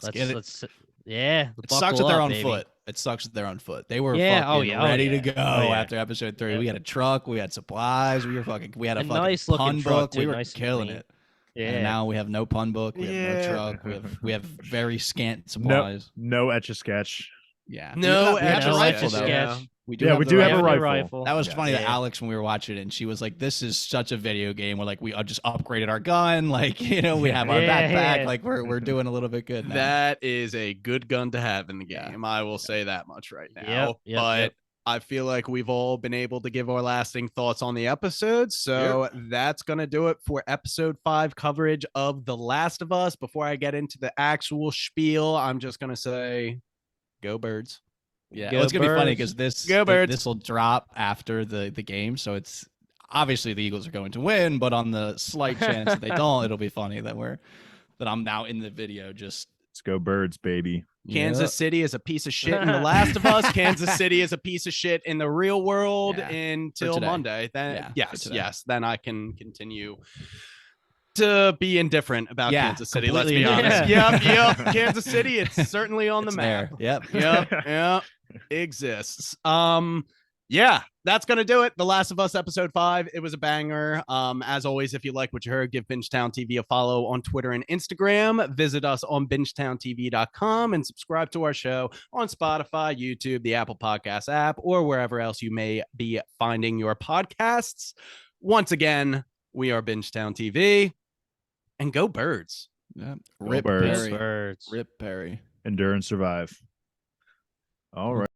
Speaker 1: let's yeah.
Speaker 4: It sucks that they're on
Speaker 1: baby.
Speaker 4: foot. It sucks that they're on foot. They were ready to go after episode 3. We had a truck, we had supplies, we had a fucking
Speaker 1: nice
Speaker 4: pun book.
Speaker 1: Too,
Speaker 4: we were
Speaker 1: nice
Speaker 4: killing it.
Speaker 1: Yeah.
Speaker 4: And now we have no pun book. We have no truck. We have very scant supplies.
Speaker 3: No etch a sketch.
Speaker 4: Yeah.
Speaker 2: No
Speaker 4: we have
Speaker 2: etch
Speaker 4: a
Speaker 2: a
Speaker 4: rifle
Speaker 2: sketch.
Speaker 4: though.
Speaker 2: Yeah.
Speaker 4: We
Speaker 3: do have a rifle.
Speaker 4: That was funny that Alex, when we were watching it, and she was like, "This is such a video game. We're like, we just upgraded our gun. Like, we have our backpack. Like, we're doing a little bit good now."
Speaker 2: That is a good gun to have in the game. I will say that much right now. But I feel like we've all been able to give our lasting thoughts on the episode. So that's going to do it for episode 5 coverage of The Last of Us. Before I get into the actual spiel, I'm just going to say, go Birds.
Speaker 4: Yeah, it's gonna be funny because this will drop after the game, so it's obviously the Eagles are going to win, but on the slight chance that they don't, it'll be funny that I'm now in the video. Just
Speaker 3: let's go Birds, baby.
Speaker 2: Kansas City is a piece of shit in The Last of Us. Kansas City is a piece of shit in the real world until Monday. Then yes, then I can continue to be indifferent about Kansas City. Let's be honest. Yep. Kansas City, it's certainly on the map.
Speaker 4: There. Yep.
Speaker 2: Exists. That's gonna do it. The Last of Us episode 5. It was a banger. As always, if you like what you heard, give Bingetown TV a follow on Twitter and Instagram. Visit us on bingetowntv.com and subscribe to our show on Spotify, YouTube, the Apple Podcasts app, or wherever else you may be finding your podcasts. Once again, we are Bingetown TV, and go Birds.
Speaker 4: Yeah.
Speaker 3: Rip Birds.
Speaker 1: Birds.
Speaker 4: Rip Perry.
Speaker 3: Endure and survive. All right.